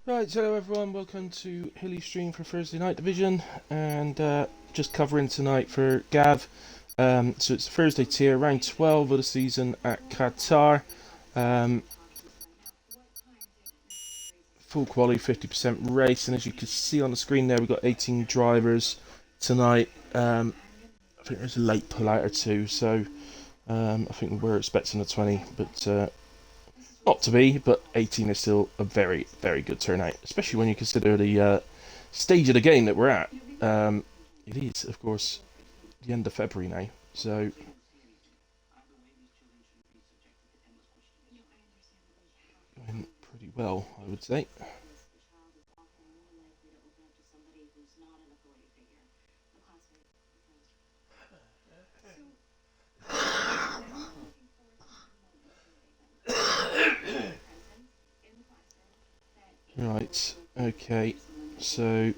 Right, hello everyone, welcome to Hilly Stream for Thursday Night Division, and just covering tonight for Gav. So it's Thursday tier, round 12 of the season at Qatar. Full quality, 50% race, and as you can see on the screen there, we've got 18 drivers tonight. I think there's a late pull-out or two, so I think we were expecting a 20, but not to be, but 18 is still a very, very good turnout, especially when you consider the stage of the game that we're at. It is, of course, the end of February now, so going pretty well, I would say. Right, okay, so...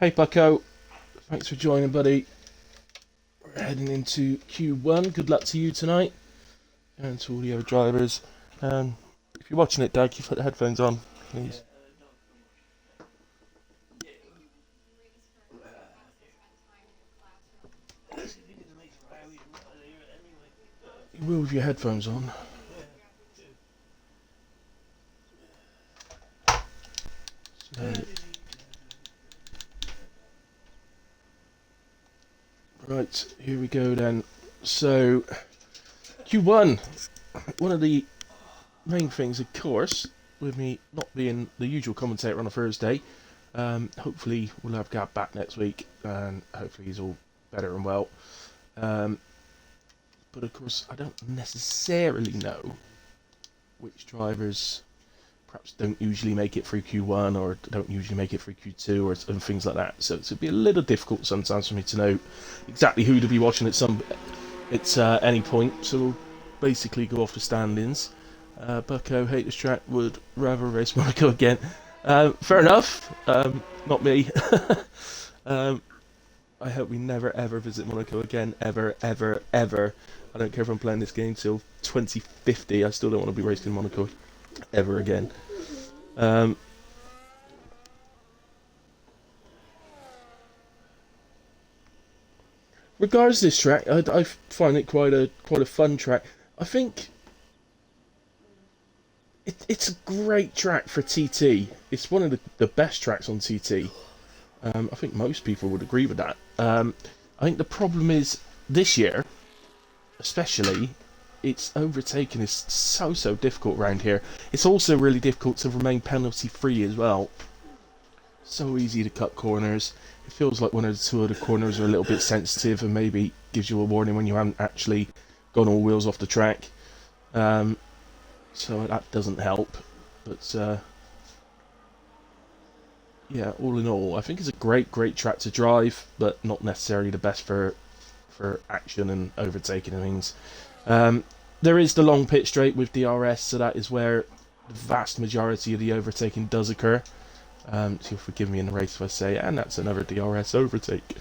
Hey Bucko, thanks for joining, buddy. We're heading into Q1, good luck to you tonight, and to all the other drivers. If you're watching it, Doug, you put the headphones on, please. You will with your headphones on. So, right, here we go then. So, Q1. One of the main things, of course, with me not being the usual commentator on a Thursday, hopefully we'll have Gab back next week, and hopefully he's all better and well. But of course, I don't necessarily know which drivers perhaps don't usually make it through Q1 or don't usually make it through Q2 or and things like that. So it'd be a little difficult sometimes for me to know exactly who to be watching at any point. So we'll basically go off the standings. Bucko, hate this track, would rather race Monaco again. Fair enough. Not me. I hope we never ever visit Monaco again, ever, ever, ever. I don't care if I'm playing this game till 2050. I still don't want to be racing Monaco ever again. Regards to this track, I find it quite a fun track. I think it's a great track for TT. It's one of the best tracks on TT. I think most people would agree with that. I think the problem is this year, especially, its overtaking is so difficult around here. It's also really difficult to remain penalty free as well. So easy to cut corners. It feels like one or two of the corners are a little bit sensitive and maybe gives you a warning when you haven't actually gone all wheels off the track. So that doesn't help. But yeah, all in all, I think it's a great track to drive, but not necessarily the best for action and overtaking and things. There is the long pit straight with DRS, so that is where the vast majority of the overtaking does occur. So you'll forgive me in the race if I say, and that's another DRS overtake.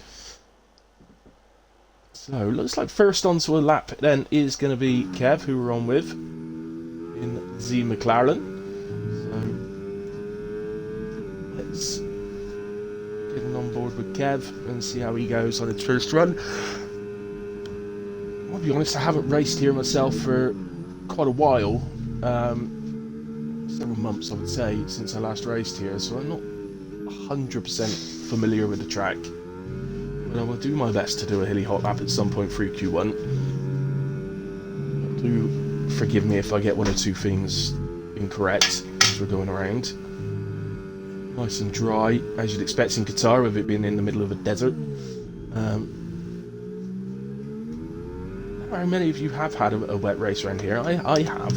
So, looks like first onto a lap then is going to be Kev, who we're on with, in Z McLaren. So, let's get him on board with Kev and see how he goes on his first run. I'll be honest, I haven't raced here myself for quite a while. Several months, I would say, since I last raced here, so I'm not 100% familiar with the track. But I will do my best to do a hilly hot lap at some point through Q1. Do forgive me if I get one or two things incorrect as we're going around. Nice and dry, as you'd expect in Qatar, with it being in the middle of a desert. How many of you have had a wet race around here? I have.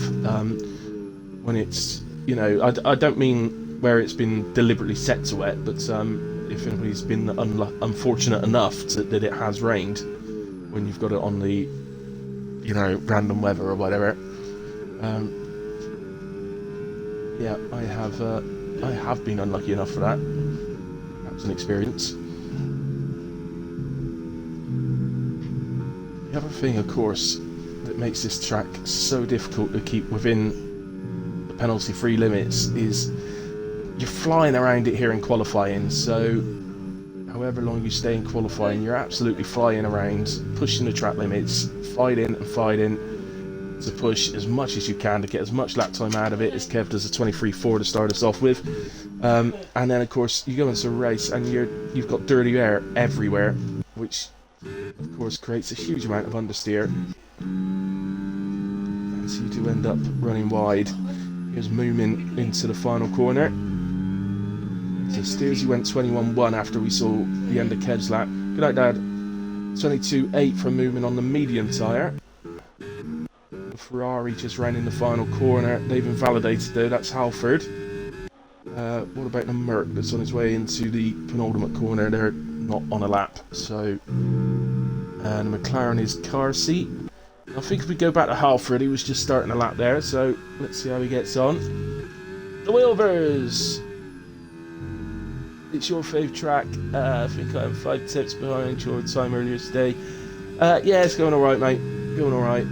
When it's, you know, I don't mean where it's been deliberately set to wet, but if anybody's been unfortunate enough that it has rained when you've got it on the, you know, random weather or whatever. Yeah, I have been unlucky enough for that. That was an experience. The other thing, of course, that makes this track so difficult to keep within penalty-free limits is you're flying around it here in qualifying. So however long you stay in qualifying, you're absolutely flying around, pushing the track limits, fighting to push as much as you can to get as much lap time out of it, as Kev does a 23.4 to start us off with. And then of course you go into a race and you've got dirty air everywhere, which of course creates a huge amount of understeer. And so you do end up running wide. Here's Moomin into the final corner. So Steersy went 21.1 after we saw the end of Kev's lap. Good night, Dad. 22.8 from Moomin on the medium tyre. Ferrari just ran in the final corner. They've invalidated though, that's Halford. What about the Merc that's on his way into the penultimate corner? They're not on a lap. So, and McLaren is car seat. I think if we go back to Halford, he was just starting a lap there. So let's see how he gets on. The Wilvers. It's your fave track. I think I'm 5 tips behind your time earlier today. Yeah, it's going alright, mate. Going alright.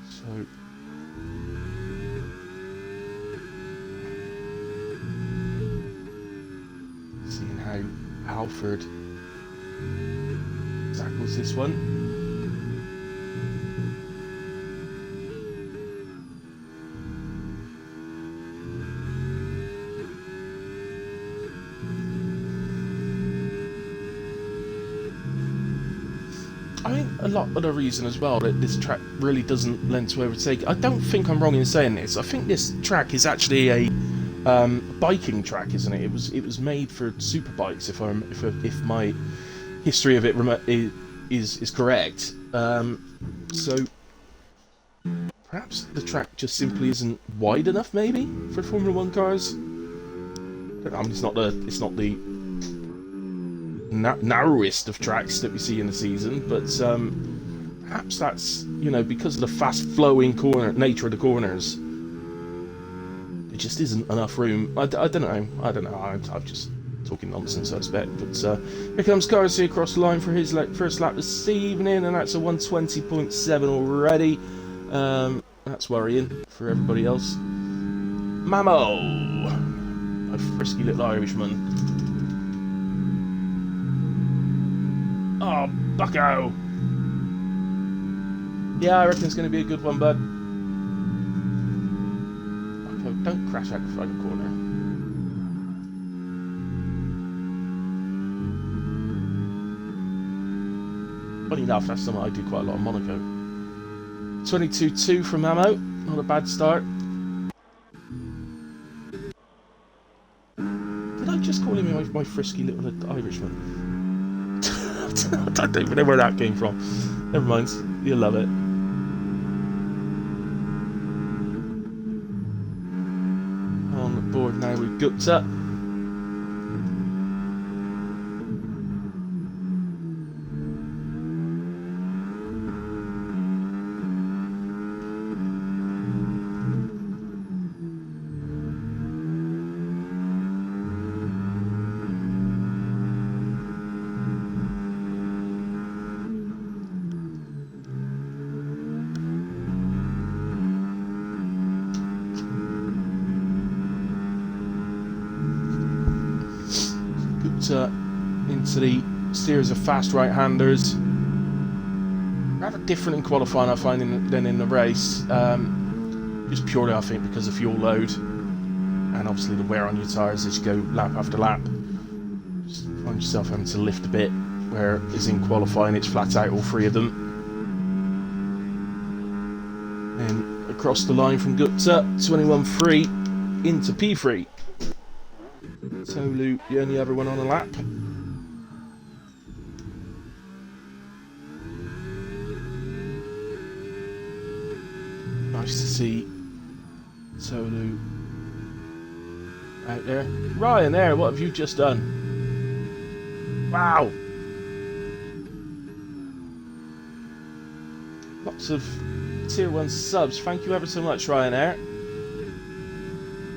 So, seeing how Halford tackles this one. I think a lot of the reason as well that this track really doesn't lend to overtake. I don't think I'm wrong in saying this. I think this track is actually a biking track, isn't it? It was made for superbikes, if my history of it is correct. So perhaps the track just simply isn't wide enough, maybe, for Formula One cars. I mean, it's not the narrowest of tracks that we see in the season, but perhaps that's, you know, because of the fast-flowing nature of the corners, there just isn't enough room. I don't know. I'm just talking nonsense, I expect. But here comes Carsey across the line for his first lap this evening, and that's a 120.7 already. That's worrying for everybody else. Mamo, a frisky little Irishman. Oh, bucko! Yeah, I reckon it's going to be a good one, bud. Bucko, don't crash out the front corner. Funny enough, that's something I do quite a lot in Monaco. 22.2 from Mamo, not a bad start. Did I just call him my frisky little Irishman? I don't even know where that came from. Never mind, you'll love it. On the board now with Gupta. Into the series of fast right-handers. Rather different in qualifying, I find, than in the race. Just purely, I think, because of fuel load and obviously the wear on your tyres as you go lap after lap. Just find yourself having to lift a bit, whereas in qualifying it's flat out all three of them. And across the line from Gupta, 21.3 into P3. Tolu, the only other one on a lap. Nice to see Tolu out there. Ryan there, what have you just done? Wow! Lots of tier 1 subs. Thank you ever so much, Ryan there.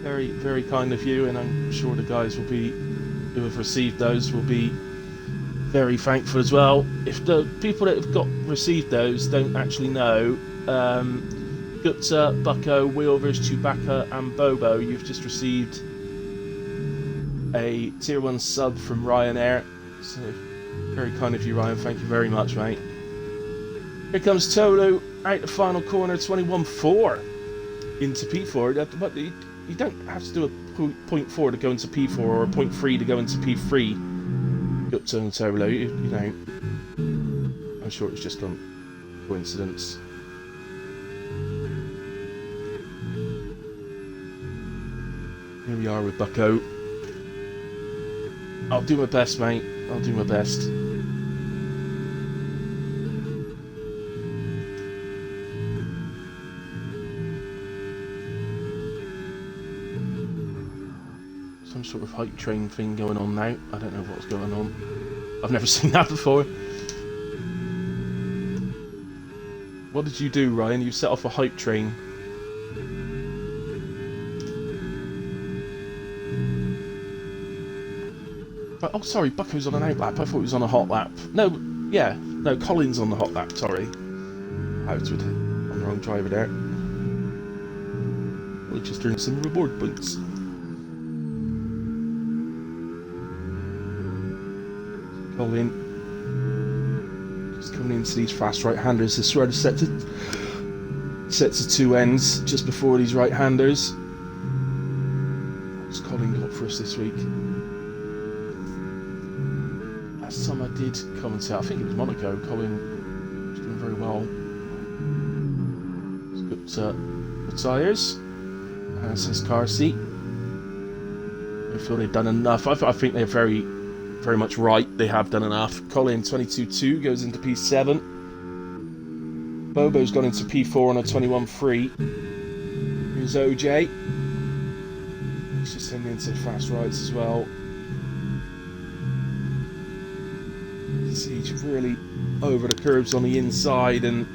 Very, very kind of you, and I'm sure the guys will be who have received those will be very thankful as well. If the people that have received those don't actually know, Gupta, Bucko, Wheelvers, Chewbacca and Bobo, you've just received a Tier 1 sub from Ryanair. So, very kind of you, Ryan. Thank you very much, mate. Here comes Tolu, out the final corner, 21.4 into P4. But you don't have to do a 0.4 to go into P4 or a 0.3 to go into P3. Gupta and Tolu, you know. I'm sure it's just a coincidence. Here we are with Bucko. I'll do my best, mate. I'll do my best. Some sort of hype train thing going on now. I don't know what's going on. I've never seen that before. What did you do, Ryan? You set off a hype train. Oh, sorry, Bucko's on an out lap. I thought he was on a hot lap. No, yeah. No, Colin's on the hot lap, sorry. I was on the wrong driver there. We're just doing some reward points. Colin. Just coming into these fast right-handers. This road is set to two ends just before these right-handers. What's Colin got for us this week? Last time I did commentate, I think it was Monaco. Colin was doing very well. He's got the tyres. Has his car seat. I feel they've done enough. I think they're very much right. They have done enough. Colin 22.2 goes into P7. Bobo's gone into P4 on a 21.3. Here's OJ. He's just heading into the fast rides as well. He's really over the curbs on the inside and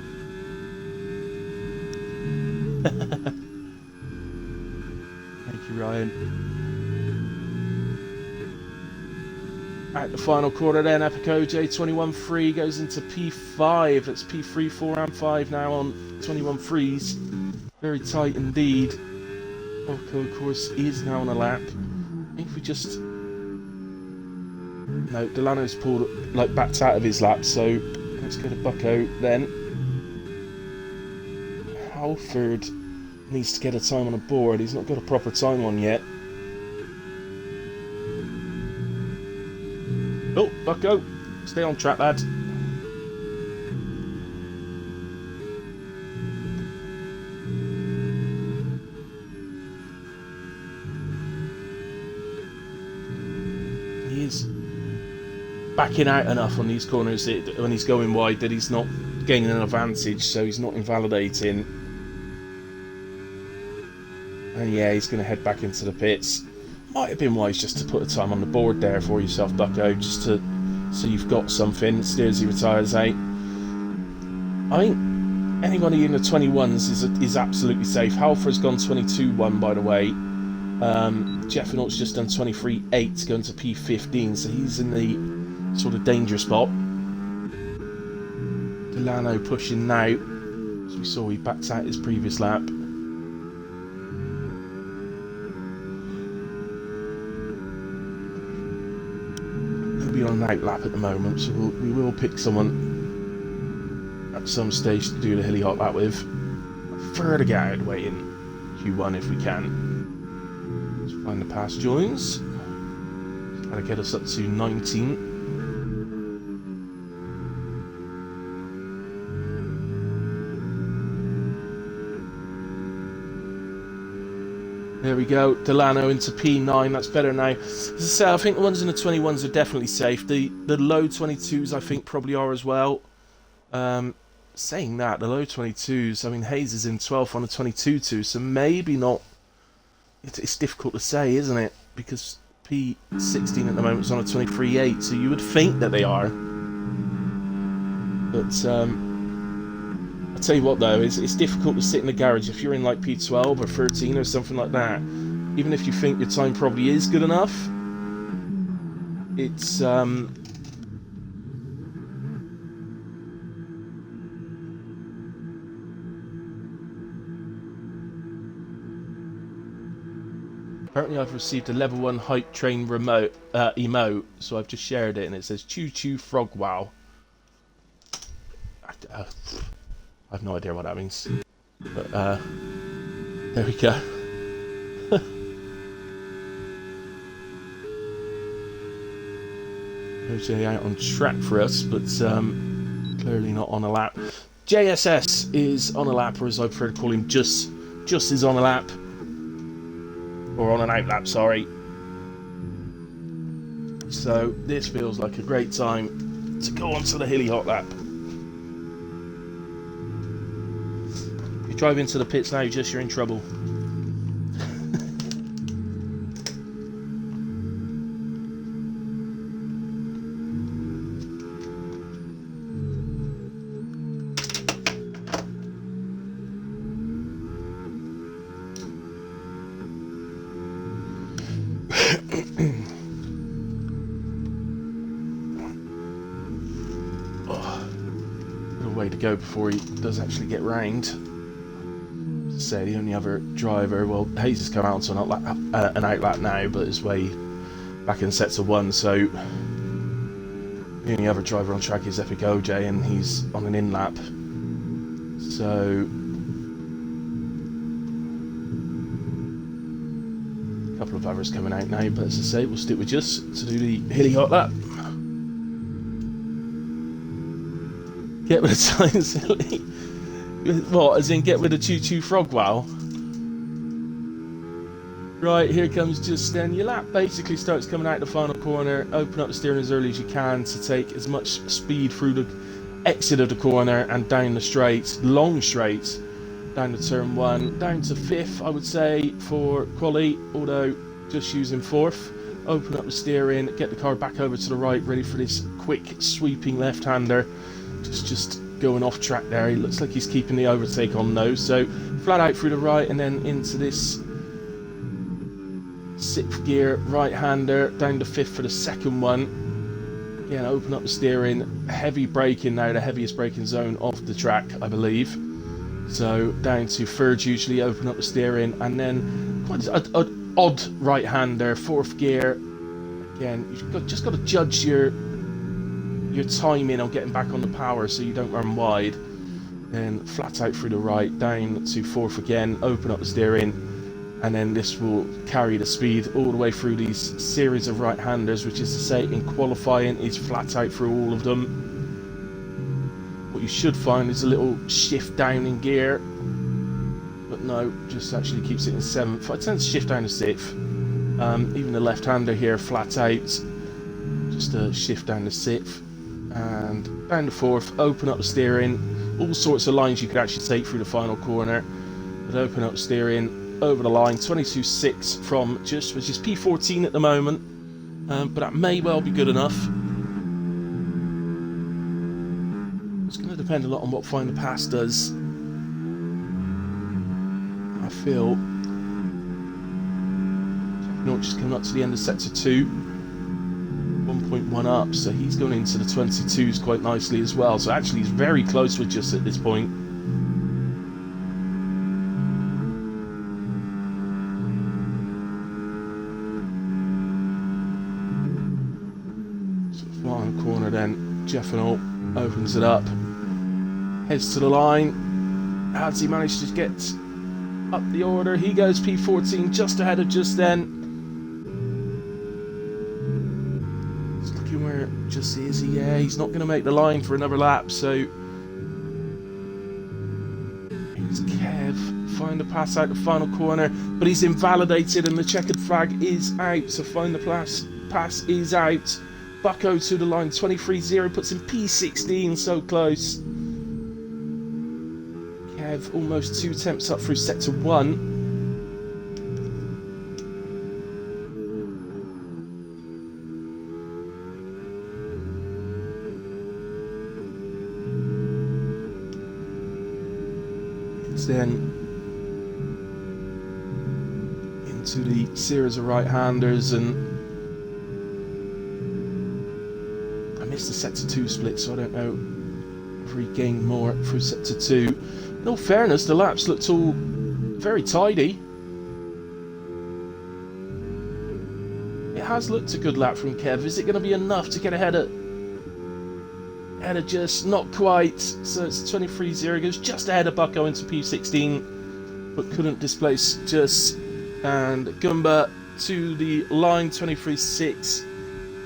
thank you, Ryan. At the final quarter then, Epic OJ 21.3 goes into P5. That's P3, 4 and 5 now on 21.3s. Very tight indeed. Bucko, of course, is now on a lap. I think if we just... No, Delano's pulled, like, backed out of his lap, so let's go to Bucko then. Halford needs to get a time on the board. He's not got a proper time on yet. Oh, Bucko, stay on track, lad. He is backing out enough on these corners when he's going wide that he's not gaining an advantage, so he's not invalidating. And yeah, he's going to head back into the pits. Might have been wise just to put a time on the board there for yourself, Bucko, just to so you've got something. Steers your retires out. I think anybody in the 21s is absolutely safe. Halford's gone 22.1, by the way. Jeffinault's just done 23.8 going to P15, so he's in the sort of danger spot. Delano pushing now, as we saw he backed out his previous lap. He'll be on an out lap at the moment, so we will pick someone at some stage to do the hilly hot lap with. Prefer to get out of the way in Q1 if we can. Let's find the pass joins. That'll get us up to 19. There we go, Delano into P9, that's better now. As I say, I think the ones in the 21s are definitely safe. The low 22s I think probably are as well. Saying that, the low 22s, I mean Hayes is in 12th on a 22.2, so maybe not. It's difficult to say, isn't it? Because P16 at the moment is on a 23.8, so you would think that they are. But I'll tell you what though, it's difficult to sit in the garage if you're in like P12 or 13 or something like that. Even if you think your time probably is good enough, It's apparently I've received a level 1 hype train remote emote, so I've just shared it, and it says "Choo Choo Frog Wow." I have no idea what that means, but there we go. OJ out on track for us, but clearly not on a lap. JSS is on a lap, or as I prefer to call him, just is on a lap. Or on an out lap, sorry. So this feels like a great time to go onto the hilly hot lap. If you drive into the pits now, you're in trouble. Way to go before he does actually get rained. Say the only other driver, well, Hayes has come out on an out lap now, but is way back in sets of 1, so the only other driver on track is Epic OJ, and he's on an in lap. So a couple of others coming out now, but as I say, we'll stick with just to do the hilly hot lap. Get with the time silly. What, as in get with the Choo Choo Frog Wow? Right, here comes just then. Your lap basically starts coming out the final corner. Open up the steering as early as you can to take as much speed through the exit of the corner and down the straights, long straights, down to turn 1, down to 5th, I would say, for quali, although just using 4th. Open up the steering, get the car back over to the right, ready for this quick sweeping left-hander. Just going off track there. He looks like he's keeping the overtake on though, so flat out through the right and then into this 6th gear right-hander, down to 5th for the second one. Again, open up the steering, heavy braking now, the heaviest braking zone of the track, I believe. So down to 3rd usually, open up the steering, and then quite an odd right-hander, 4th gear. Again, you've just got to judge your timing on getting back on the power so you don't run wide. Then flat out through the right, down to 4th again, open up the steering, and then this will carry the speed all the way through these series of right-handers, which is to say in qualifying is flat out through all of them. What you should find is a little shift down in gear, but no, just actually keeps it in 7th. I tend to shift down to 6th. Even the left-hander here, flat out, just a shift down to 6th. And down to 4th, open up the steering, all sorts of lines you could actually take through the final corner, but open up the steering, over the line, 22.6 from just, which is P14 at the moment, but that may well be good enough. It's going to depend a lot on what Find the Pass does. I feel just coming up to the end of sector 2. 1.1 up, so he's going into the 22s quite nicely as well, so actually he's very close with just at this point. So final corner then, Jeffenall opens it up, heads to the line. Has he managed to get up the order? He goes P14 just ahead of just then. Where just is he? Yeah, he's not going to make the line for another lap, so here's Kev, Find the Pass out the final corner, but he's invalidated and the checkered flag is out, so Find the Pass is out. Bucko to the line, 23.0, puts him P16, so close. Kev almost 2 attempts up through sector 1. Then into the series of right-handers, and sector 2 split, so I don't know if he gained more through sector 2. In all fairness, the laps looked all very tidy. It has looked a good lap from Kev. Is it going to be enough to get ahead of just not quite? So it's 23.0, goes just ahead of Bucko into P16, but couldn't displace just. And Goomba to the line, 23.6,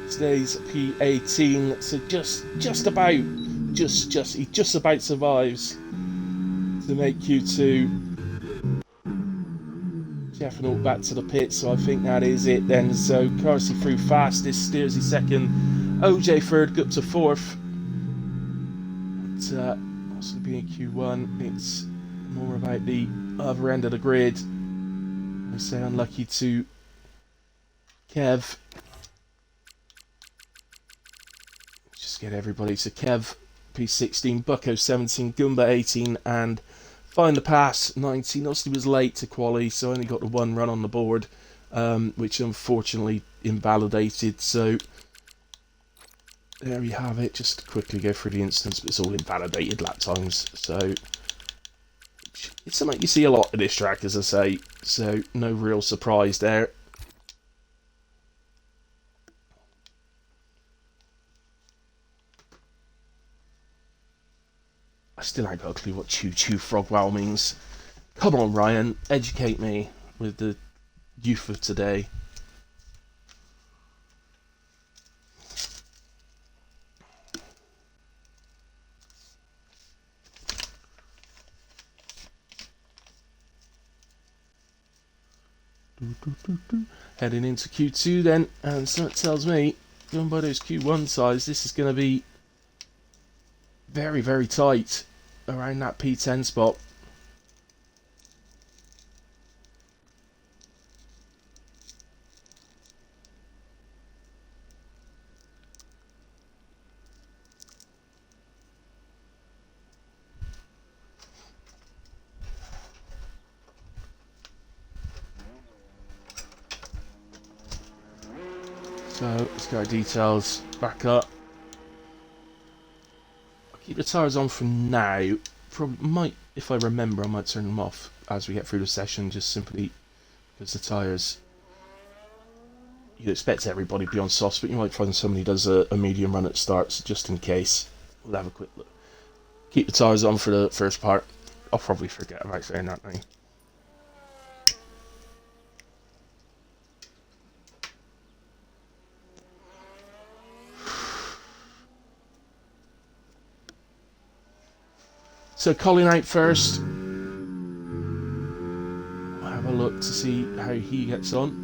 stays P18. So just about, he just about survives to make Q2. Jeff and all back to the pit, so I think that is it then. So Carsey through fastest, Steersy second, OJ third, up to fourth. But also being Q1, it's more about the other end of the grid. I say unlucky to Kev. Just get everybody. So Kev P16, Bucko 17, Goomba 18, and Find the Pass 19. Obviously was late to quali, so only got the one run on the board, which unfortunately invalidated. So there you have it. Just to quickly go through the instance, but it's all invalidated lap times. So it's something you see a lot of this track, as I say. So no real surprise there. I still ain't got a clue what Choo Choo Frog Wow means. Come on, Ryan, educate me with the youth of today. Heading into Q2 then, and so it tells me, going by those Q1 size, this is going to be very, very tight around that P10 spot. So let's get our details back up. I'll keep the tyres on for now. Probably might, if I remember, I might turn them off as we get through the session, just simply because the tyres, you'd expect everybody to be on softs, but you might find somebody does a medium run at starts, just in case. We'll have a quick look. Keep the tyres on for the first part. I'll probably forget about saying that now. So Colin out first. We'll have a look to see how he gets on.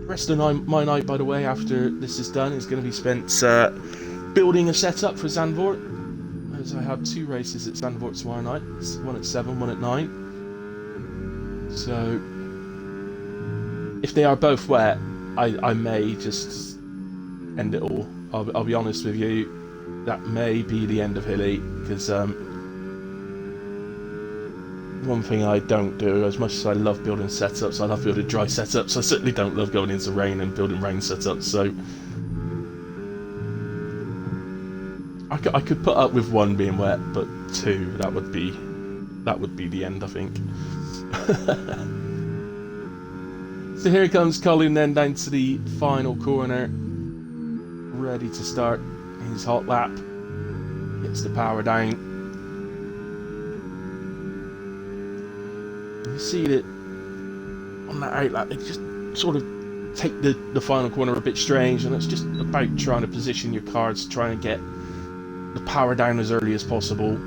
The rest of my night, by the way, after this is done, is going to be spent building a setup for Zandvoort, as I have two races at Zandvoort tomorrow night. One at 7, one at 9. So if they are both wet, I may just end it all. I'll be honest with you. That may be the end of Hilly, because one thing I don't do, as much as I love building setups, I love building dry setups, I certainly don't love going into rain and building rain setups, so I could put up with one being wet, but two, that would be the end, I think. So here comes Colin then down to the final corner, ready to start his hot lap. Gets the power down. You see that on that out lap, they just sort of take the final corner a bit strange, and it's just about trying to position your cars, trying to get the power down as early as possible.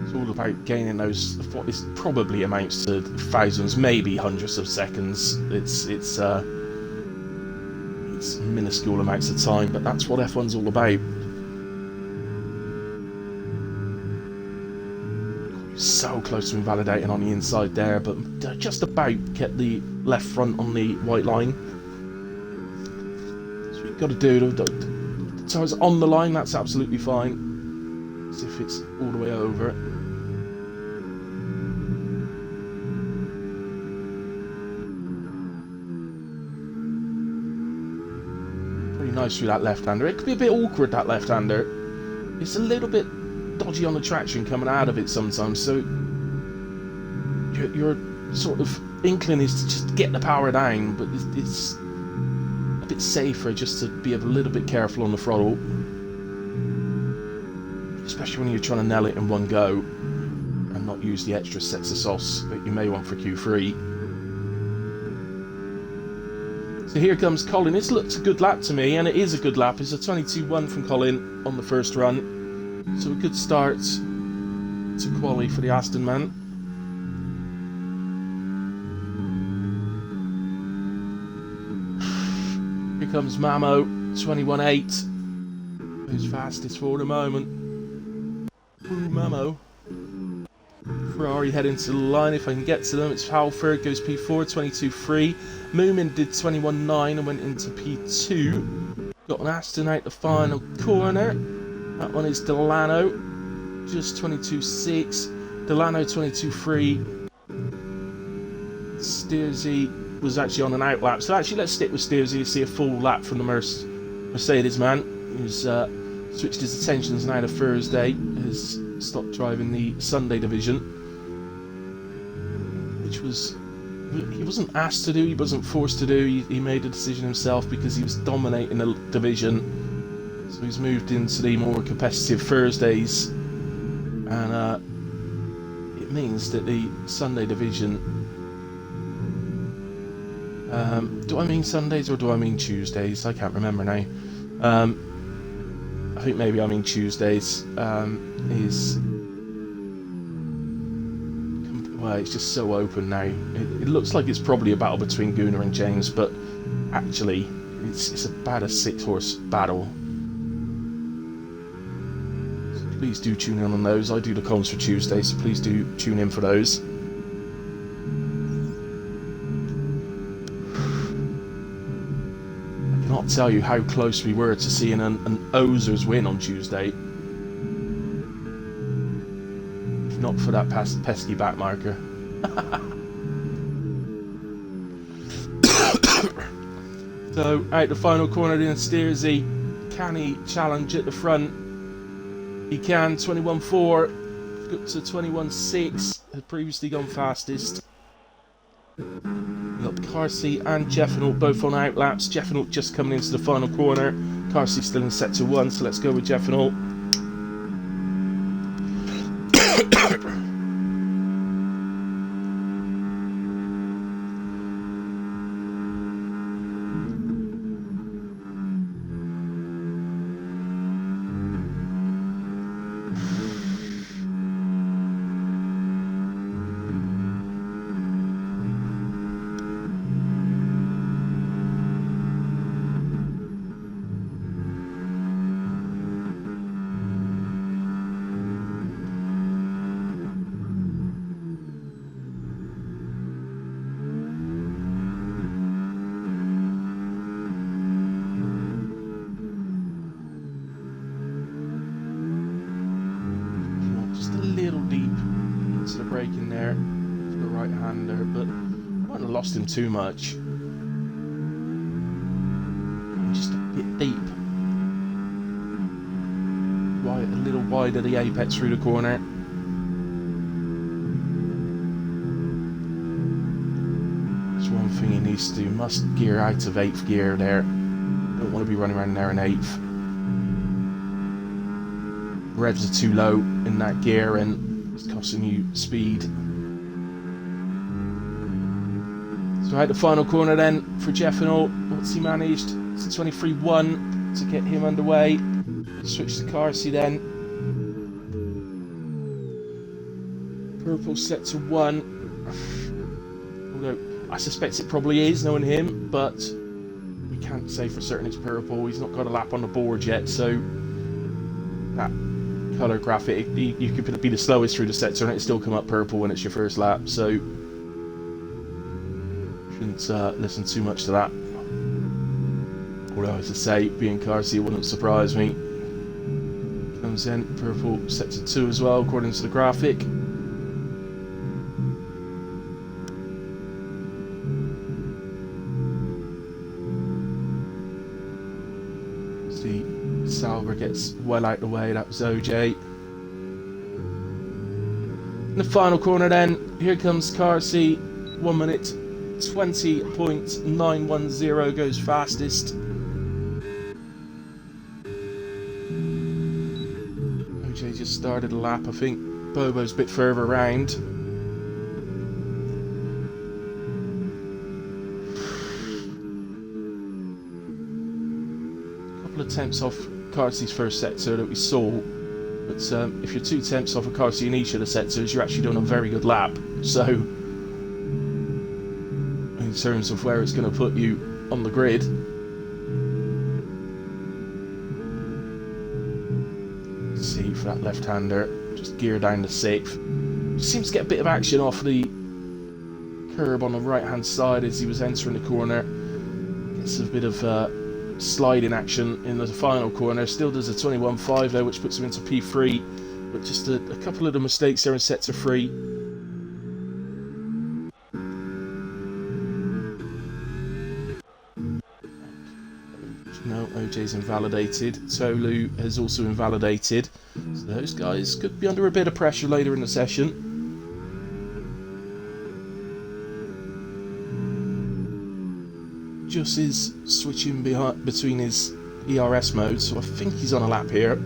It's all about gaining those, what is probably amounts to thousands, maybe hundreds of seconds. It's minuscule amounts of time, but that's what F1's all about. So close to invalidating on the inside there, but just about kept the left front on the white line. So we've got to do the tyres on the line, that's absolutely fine. As if it's all the way over it. nice through that left-hander. It could be a bit awkward, that left-hander. It's a little bit dodgy on the traction coming out of it sometimes, so your sort of inkling is to just get the power down, but it's a bit safer just to be a little bit careful on the throttle, especially when you're trying to nail it in one go and not use the extra sets of sauce that you may want for Q3. So here comes Colin. This looks a good lap to me, and it is a good lap. It's a 22.1 from Colin on the first run. So a good start to quali for the Aston man. Here comes Mamo, 21.8. Who's fastest for the moment. Ooh, Mamo. Ferrari heading to the line if I can get to them. It's Halford, goes P4, 22.3. Moomin did 21.9 and went into P2. Got an Aston out the final corner. That one is Delano, just 22.6. Delano 22.3. Steersy was actually on an out lap. So actually let's stick with Steersy to see a full lap from the Mercedes man, who's switched his attentions now to Thursday, has stopped driving the Sunday division, which was, he wasn't asked to do, he wasn't forced to do, he made a decision himself because he was dominating the division. So he's moved into the more competitive Thursdays, and it means that the Sunday division, do I mean Sundays or do I mean Tuesdays? I can't remember now. I think maybe I mean Tuesdays. Well, it's just so open now. It looks like it's probably a battle between Gunnar and James, but actually it's about a 6-horse battle. So please do tune in on those. I do the comms for Tuesday, so please do tune in for those. I cannot tell you how close we were to seeing an Ozers win on Tuesday. If not for that pesky back marker. So, out the final corner in Steersy. Can he challenge at the front? He can. 21.4. Got to 21.6. Had previously gone fastest. We've got Carsey and Jeffenal both on out laps. Jeffenal just coming into the final corner. Carsey still in sector 1, so let's go with Jeffenal. Braking there for the right hander, but I wouldn't have lost him too much. Just a bit deep. Right, a little wider the apex through the corner. That's one thing he needs to do. Must gear out of 8th gear there. Don't want to be running around there in 8th. Revs are too low in that gear and it's costing you speed. So out the final corner then for Jeffenal. What's he managed? It's a 23.1 to get him underway. Switch to Carsey then. Purple set to 1. Although I suspect it probably is, knowing him, but we can't say for certain it's purple. He's not got a lap on the board yet, so that colour graphic, you could be the slowest through the sector and it still come up purple when it's your first lap, so shouldn't listen too much to that. Although, as I say, being Carsey, it wouldn't surprise me. Comes in, purple sector 2 as well, according to the graphic. gets well out of the way. That was OJ. In the final corner then, here comes Carsey. 1 minute 20.910 goes fastest. OJ just started a lap. I think Bobo's a bit further around. A couple of attempts off Carsey's first sector that we saw. But if you're 2 tenths off of Carsey in each of the sectors, you're actually doing a very good lap. So, in terms of where it's going to put you on the grid, see for that left-hander, just gear down to 6th. Seems to get a bit of action off the curb on the right-hand side as he was entering the corner. Gets a bit of sliding action in the final corner. Still does a 21.5 though, which puts him into P3, but just a couple of the mistakes there in sector 3. No, OJ's invalidated. Tolu has also invalidated, so those guys could be under a bit of pressure later in the session. Just is switching between his ERS modes, so I think he's on a lap here.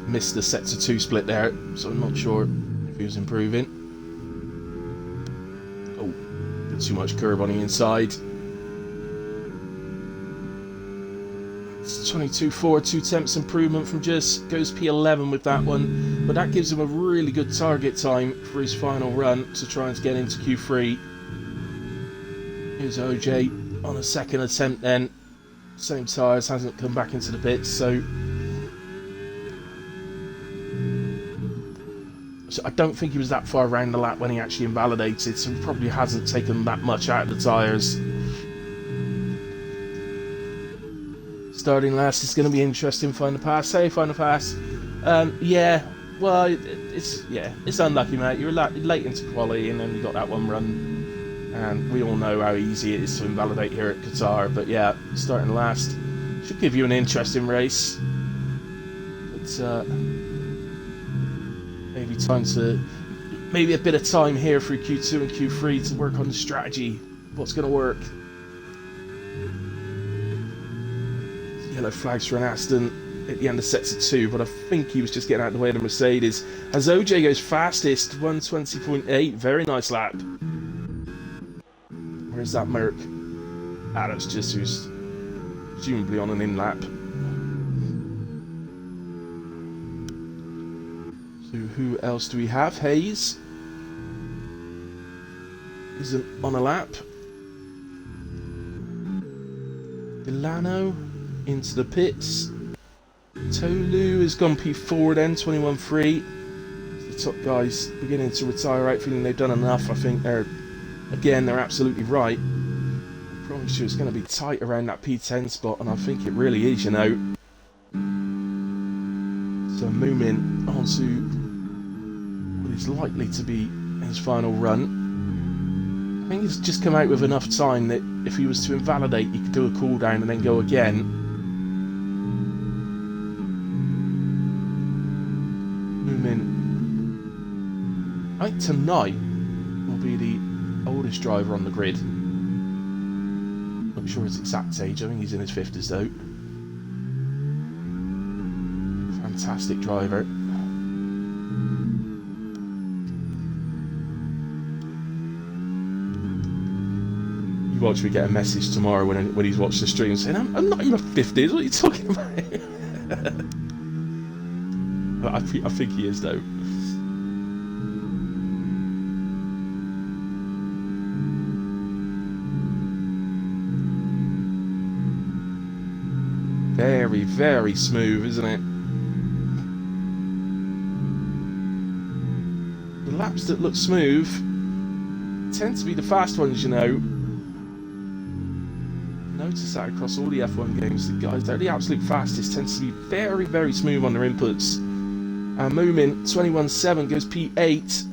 Missed the sector 2 split there, so I'm not sure if he was improving. Oh, bit too much curb on the inside. It's 22.4, 2 tenths improvement from just, goes P11 with that one, but that gives him a really good target time for his final run to try and get into Q3. Here's OJ on a second attempt then. Same tyres, hasn't come back into the pits, so I don't think he was that far around the lap when he actually invalidated, so he probably hasn't taken that much out of the tyres. Starting last is going to be interesting. Find the pass. Hey, find the pass. Yeah, well, it's unlucky, mate. You're late into quali and then you got that one run, and we all know how easy it is to invalidate here at Qatar. But yeah, starting last should give you an interesting race. But maybe a bit of time here for Q2 and Q3 to work on the strategy. What's going to work? Yellow flags for an Aston at the end of sector 2, but I think he was just getting out of the way of the Mercedes. As OJ goes fastest, 120.8, very nice lap. Where's that Merc? Ah, that's just who's presumably on an in lap. So who else do we have? Hayes isn't on a lap. Delano into the pits. Tolu has gone P4 then, 21.3. The top guys beginning to retire out, feeling they've done enough. I think they're absolutely right. I promise you it's going to be tight around that P10 spot, and I think it really is, you know. So moving on to what is likely to be his final run. I think he's just come out with enough time that if he was to invalidate, he could do a cool down and then go again. Moving. I think tonight will be the oldest driver on the grid. Not sure his exact age. I think he's in his 50s though. Fantastic driver. You watch me get a message tomorrow when he's watched the stream saying, I'm not in my 50s, what are you talking about? I think he is though. Very, very smooth, isn't it? The laps that look smooth tend to be the fast ones, you know. Notice that across all the F1 games, the guys that are the absolute fastest tends to be very, very smooth on their inputs. And Moomin 21.7 goes P8.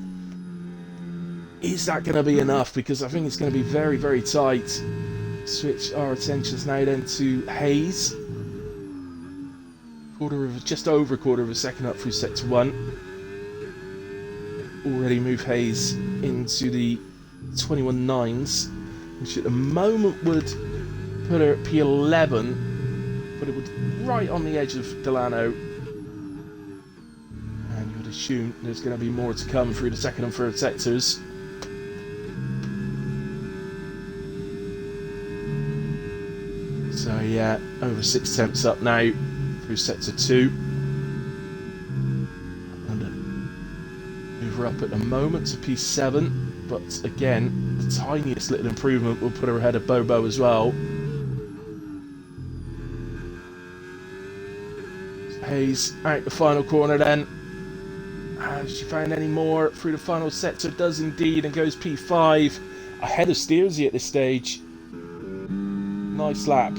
Is that going to be enough? Because I think it's going to be very, very tight. Switch our attentions now then to Hayes. Just over a quarter of a second up through sector 1. Already moved Hayes into the 21.9s, which at the moment would put her at P11, but it would right on the edge of Delano. And you would assume there's going to be more to come through the second and third sectors. So yeah, over 6 tenths up now through sector 2. And move her up at the moment to P7, but again, the tiniest little improvement will put her ahead of Bobo as well. Hayes out the final corner then. Has she found any more through the final sector? Does indeed, and goes P5 ahead of Steersy at this stage. Nice lap.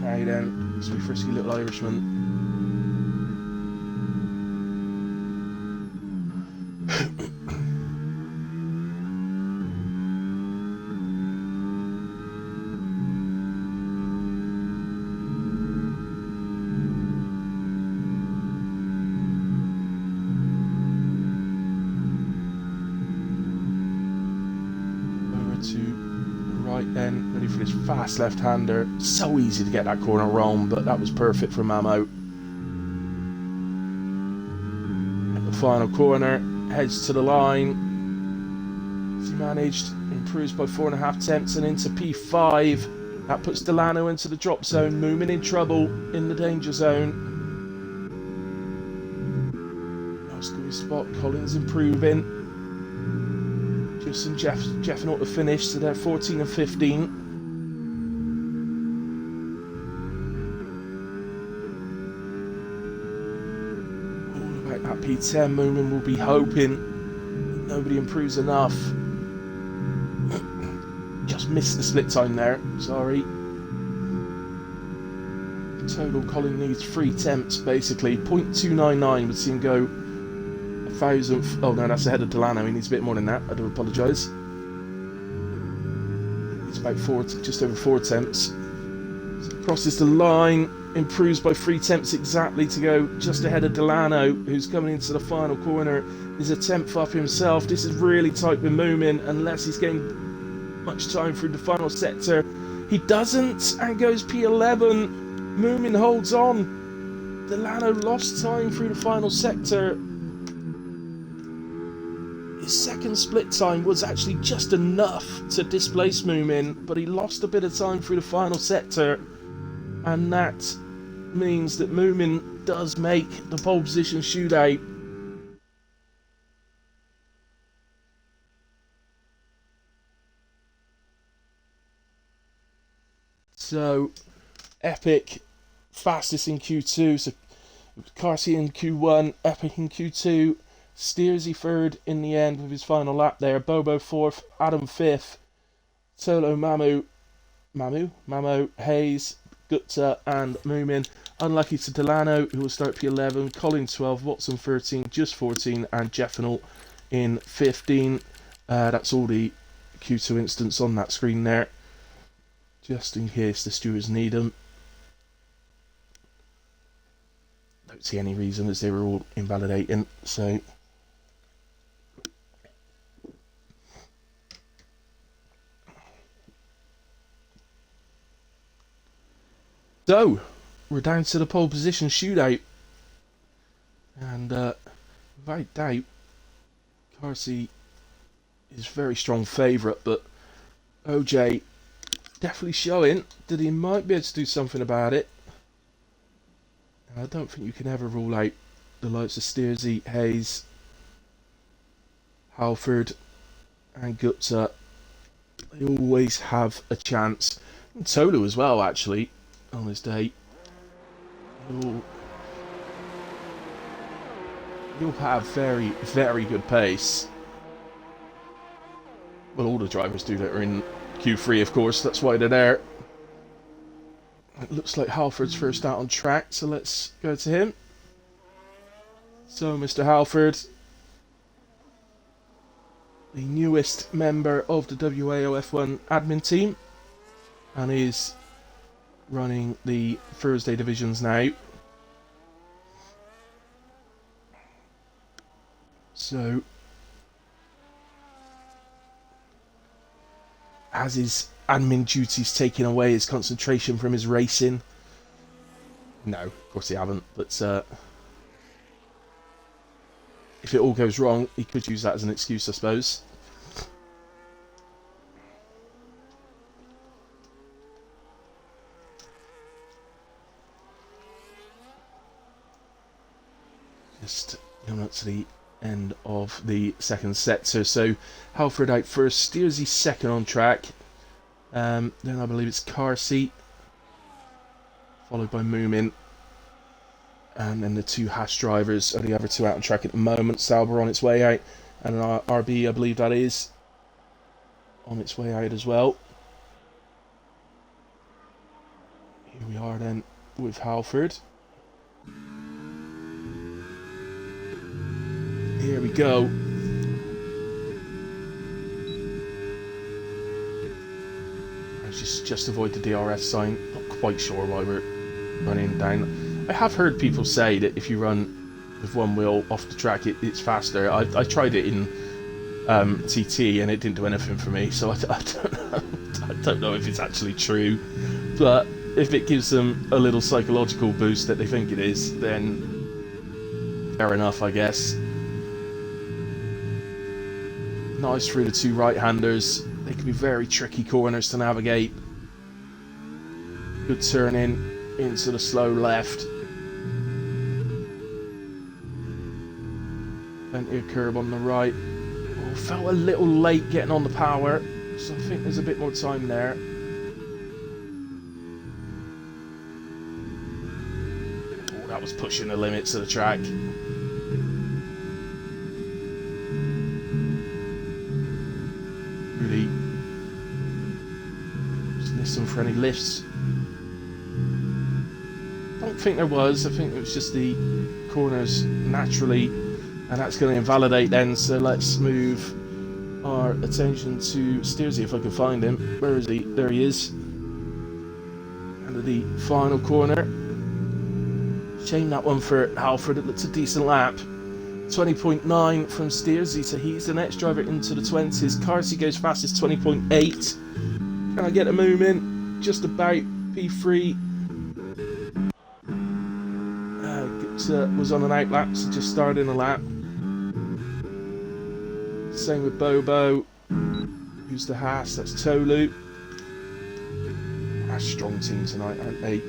Now then, sweet frisky little Irishman. Then ready for this fast left-hander. So easy to get that corner wrong, but that was perfect for Mamo. At the final corner, heads to the line. As he managed, improves by 4.5 tenths and into P5. That puts Delano into the drop zone. Moomin in trouble in the danger zone. Nice good spot. Collins improving. And Jeff not to finish, so they're 14 and 15. All about that P10. Moomin will be hoping nobody improves enough. Just missed the split time there, sorry. Total Colin needs 3 tenths basically. 0.299 would see him go 1,000th. Oh no, that's ahead of Delano. He needs a bit more than that. I do apologise. It's about just over 4 tenths. So crosses the line, improves by 3 tenths exactly to go just ahead of Delano, who's coming into the final corner. Is a tenth up himself. This is really tight with Moomin, unless he's getting much time through the final sector. He doesn't, and goes P11. Moomin holds on. Delano lost time through the final sector. His second split time was actually just enough to displace Moomin, but he lost a bit of time through the final sector, and that means that Moomin does make the pole position shootout. So, Epic fastest in Q2, so Carty in Q1, Epic in Q2, Steersy third in the end with his final lap there, Bobo fourth, Adam fifth, Solo Mamo, Hayes, Gupta and Moomin. Unlucky to Delano, who will start P11, Colin 12, Watson 13, just 14, and Jeffinal in 15. That's all the Q2 instance on that screen there, just in case the stewards need them. Don't see any reason, as they were all invalidating, so... So, we're down to the pole position shootout, and without doubt, Carsey is a very strong favourite, but OJ definitely showing that he might be able to do something about it. And I don't think you can ever rule out the likes of Steersy, Hayes, Halford and Gupta. They always have a chance. And Tolu as well, actually, on this day. You'll have very, very good pace. Well, all the drivers do that are in Q3, of course. That's why they're there. It looks like Halford's first out on track, so let's go to him. So, Mr. Halford, the newest member of the WAOF1 admin team, and is running the Thursday divisions now. So, as his admin duties taking away his concentration from his racing? No, of course he haven't, but if it all goes wrong, he could use that as an excuse, I suppose. Just coming up to the end of the second sector. So Halford out first, Steersy second on track. Then I believe it's Car Seat, followed by Moomin. And then the two Hash drivers are the other two out on track at the moment. Sauber on its way out, and an RB, I believe that is, on its way out as well. Here we are then with Halford. Here we go. Let's just avoid the DRS sign. Not quite sure why we're running down. I have heard people say that if you run with one wheel off the track, it's faster. I tried it in TT and it didn't do anything for me, so I don't know. I don't know if it's actually true. But if it gives them a little psychological boost that they think it is, then fair enough, I guess. Nice through the two right-handers. They can be very tricky corners to navigate. Good turning into the slow left. Plenty of curb on the right. Oh, felt a little late getting on the power, so I think there's a bit more time there. Oh, that was pushing the limits of the track. Really just listen for any lifts. I don't think there was. I think it was just the corners naturally, and that's going to invalidate then. So let's move our attention to Steersy, if I can find him. Where is he? There he is. And the final corner. Shame that one for Halford. It looks a decent lap. 20.9 from Steersy, so he's the next driver into the 20s. Carsey goes fastest, 20.8. Can I get a move in? Just about P3. Was on an out lap, so just started in a lap. Same with Bobo. Who's the Haas? That's Tolu. A strong team tonight, aren't they?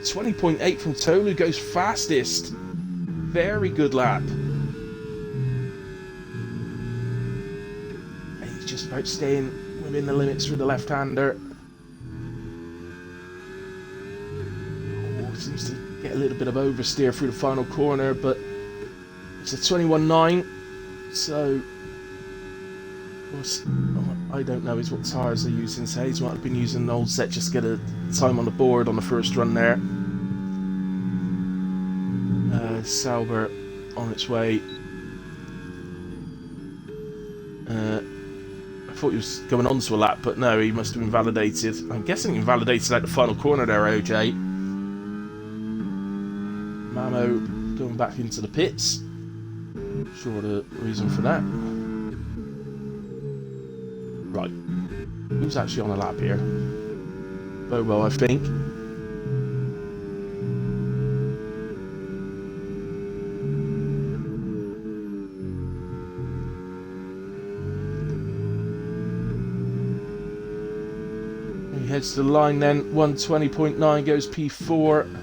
20.8 from Tolu goes fastest. Very good lap. And he's just about staying within the limits for the left-hander. Seems to get a little bit of oversteer through the final corner, but it's a 21.9, so I don't know is what tyres they're using. So Hayes might have been using an old set just to get a time on the board on the first run there. Sauber on its way. I thought he was going on to a lap, but no, he must have been validated. I'm guessing he invalidated at the final corner there, OJ. Mamo going back into the pits. Sure the reason for that. Right. Who's actually on a lap here? Bobo, I think. He heads to the line then. 120.9 goes P4.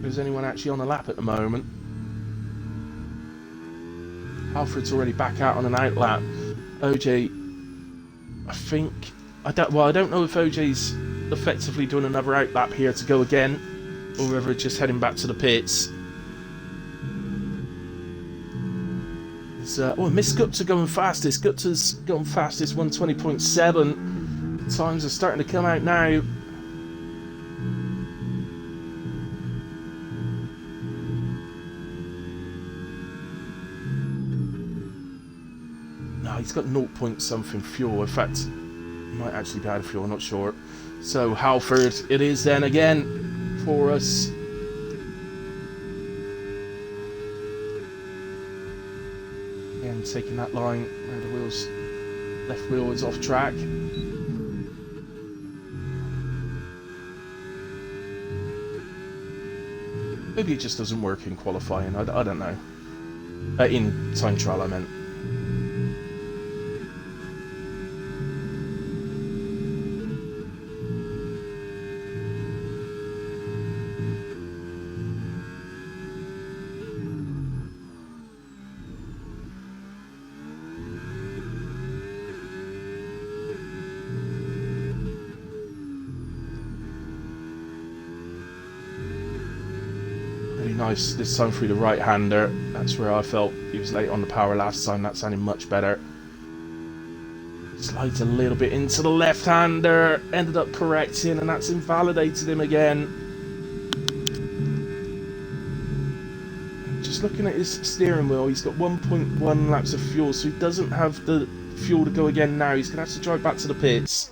There's anyone actually on a lap at the moment. Alfred's already back out on an out lap. OJ, I think I don't know if OJ's effectively doing another out lap here to go again, or whether just heading back to the pits. Miss Gupta going fastest. Gupta's going fastest, 120.7. Times are starting to come out now. No, he's got 0 point something fuel. In fact, he might actually be out of fuel, I'm not sure. So Halford it is then again for us. Again, taking that line where the left wheel is off track. Maybe it just doesn't work in qualifying, I don't know. In time trial I meant. Nice this time through the right-hander. That's where I felt he was late on the power last time. That sounded much better. Slides a little bit into the left-hander. Ended up correcting, and that's invalidated him again. Just looking at his steering wheel, he's got 1.1 laps of fuel, so he doesn't have the fuel to go again now. He's going to have to drive back to the pits.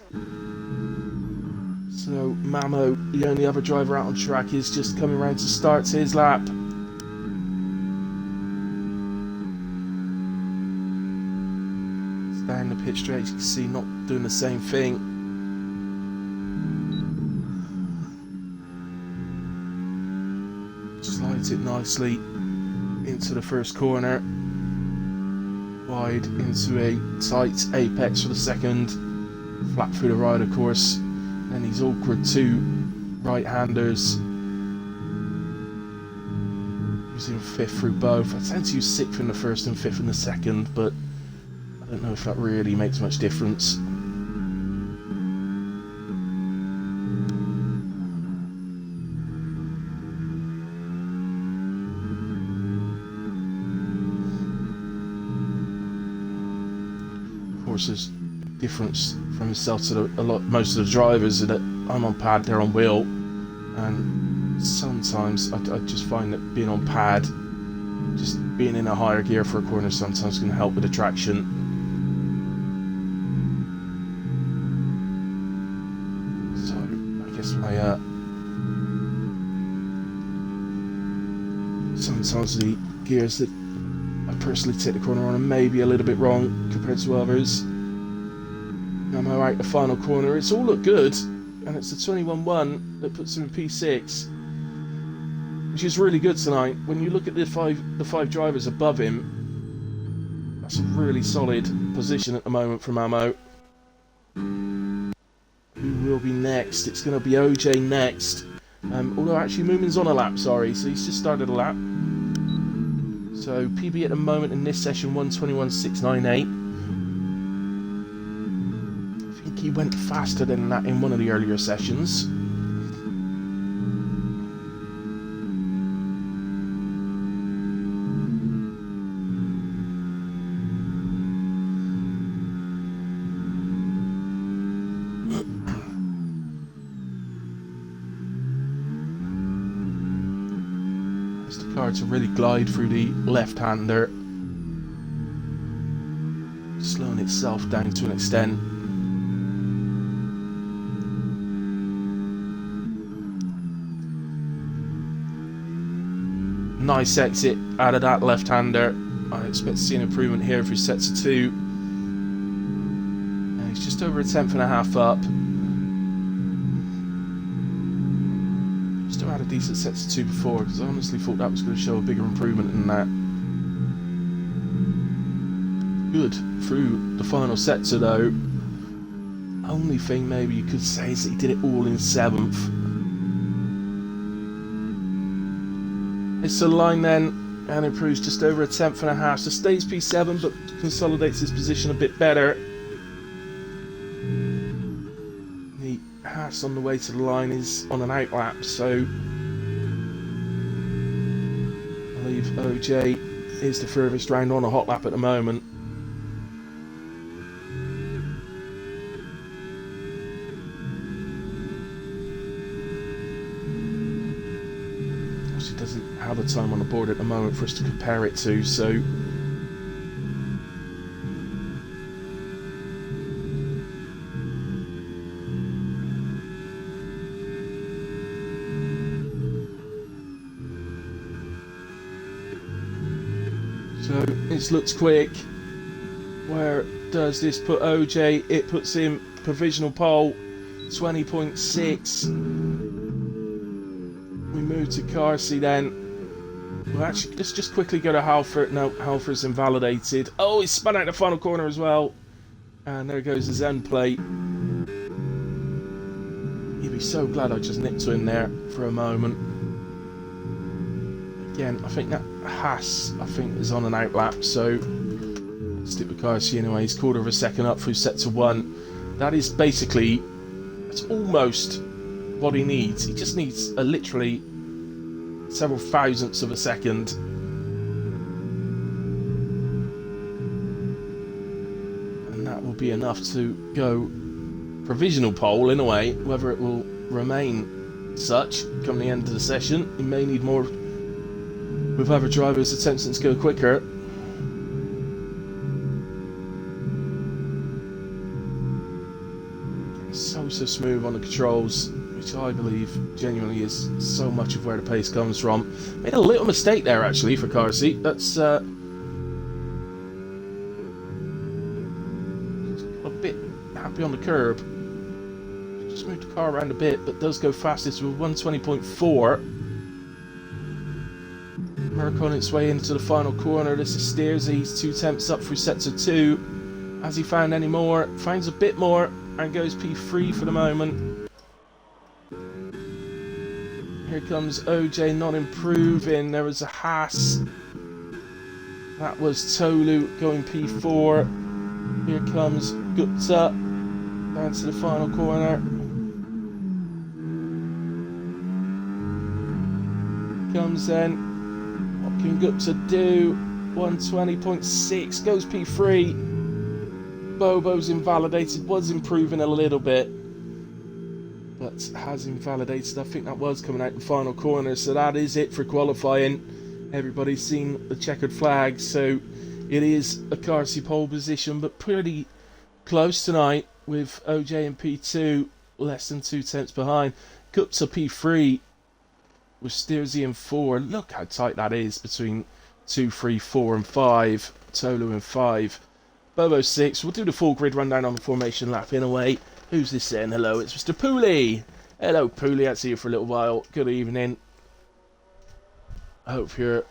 So Mamo, the only other driver out on track, is just coming around to start his lap. It's down the pit straight, you can see, not doing the same thing. Slides it nicely into the first corner. Wide into a tight apex for the second. Flat through the right, of course. And these awkward two right-handers. Using fifth through both. I tend to use sixth in the first and fifth in the second, but I don't know if that really makes much difference. Of course, there's difference from himself to most of the drivers that I'm on pad, they're on wheel, and sometimes I just find that being on pad, just being in a higher gear for a corner, sometimes can help with the traction. So I guess sometimes the gears that I personally take the corner on are maybe a little bit wrong compared to others. I'm alright, the final corner. It's all looked good, and it's the 21-1 that puts him in P6, which is really good tonight. When you look at the five drivers above him, that's a really solid position at the moment for Mamo. Who will be next? It's going to be OJ next. Although actually Moomin's on a lap, sorry, so he's just started a lap. So PB at the moment in this session 1:21.698. He went faster than that in one of the earlier sessions. As the car to really glide through the left-hander, slowing itself down to an extent. Nice exit out of that left-hander. I expect to see an improvement here if he sets a 2. And he's just over a 10.5 up. Just about a decent set to 2 before, because I honestly thought that was going to show a bigger improvement than that. Good through the final sector though. Only thing maybe you could say is that he did it all in 7th. It's a line then, and improves just over a 10.5, so stays P7 but consolidates his position a bit better. He Haas on the way to the line is on an outlap, so I believe OJ is the furthest round on a hot lap at the moment. Obviously doesn't have a time on the board at the moment for us to compare it to, so this looks quick. Where does this put OJ? It puts him provisional pole, 20.6. We move to Carsey then. Well, actually, let's just quickly go to Halford. No, Halford's invalidated. Oh, he's spun out the final corner as well. And there goes his end plate. He'd be so glad I just nipped to him there for a moment. Again, I think that Haas, is on an outlap, so stick with Carsey anyway. He's quarter of a second up through set to 1. That is basically, it's almost what he needs. He just needs literally several thousandths of a second. And that will be enough to go provisional pole in a way. Whether it will remain such come the end of the session, he may need more with other drivers attempting to go quicker. So smooth on the controls, which I believe genuinely is so much of where the pace comes from. Made a little mistake there actually for Carsey. That's a bit happy on the curb. Just moved the car around a bit, but does go fastest with 120.4. Merc on its way into the final corner. This is Steersy. He's 2 tenths up through set to 2. Has he found any more? Finds a bit more and goes P3 for the moment. Here comes OJ not improving. There was a Haas. That was Tolu going P4. Here comes Gupta down to the final corner. Comes then. What can Gupta do? 120.6 goes P3. Bobo's invalidated, was improving a little bit, but has invalidated. I think that was coming out the final corner, so that is it for qualifying. Everybody's seen the checkered flag, so it is a Carsey pole position, but pretty close tonight with OJ in P2, less than 2 tenths behind. Gupta P3 with Steersy in 4. Look how tight that is between 2, 3, 4 and 5. Tolu in 5. Bobo 6. We'll do the full grid rundown on the formation lap in a way. Who's this then? Hello, it's Mr. Pooley. Hello, Pooley. I'll see you for a little while. Good evening. I hope you're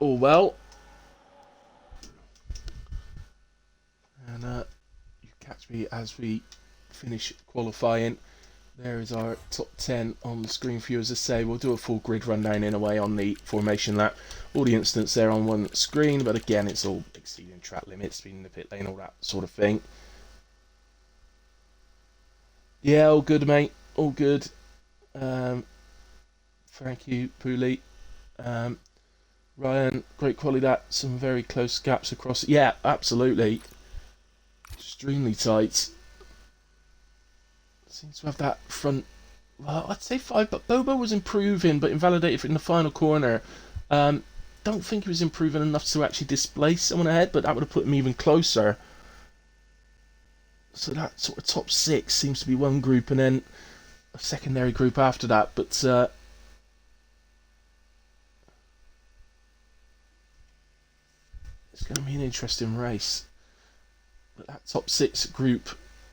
all well. And you catch me as we finish qualifying. There is our top 10 on the screen for you. As I say, we'll do a full grid rundown in a way on the formation lap. All the incidents there on one screen, but again, it's all exceeding track limits, being in the pit lane, all that sort of thing. Yeah, all good, mate. All good. Thank you, Pooley. Ryan, great quality that. Some very close gaps across. Yeah, absolutely. Extremely tight. Seems to have that front, well, I'd say 5, but Bobo was improving, but invalidated in the final corner. Don't think he was improving enough to actually displace someone ahead, but that would have put him even closer. So that sort of top 6 seems to be one group, and then a secondary group after that, but it's going to be an interesting race. But that top 6 group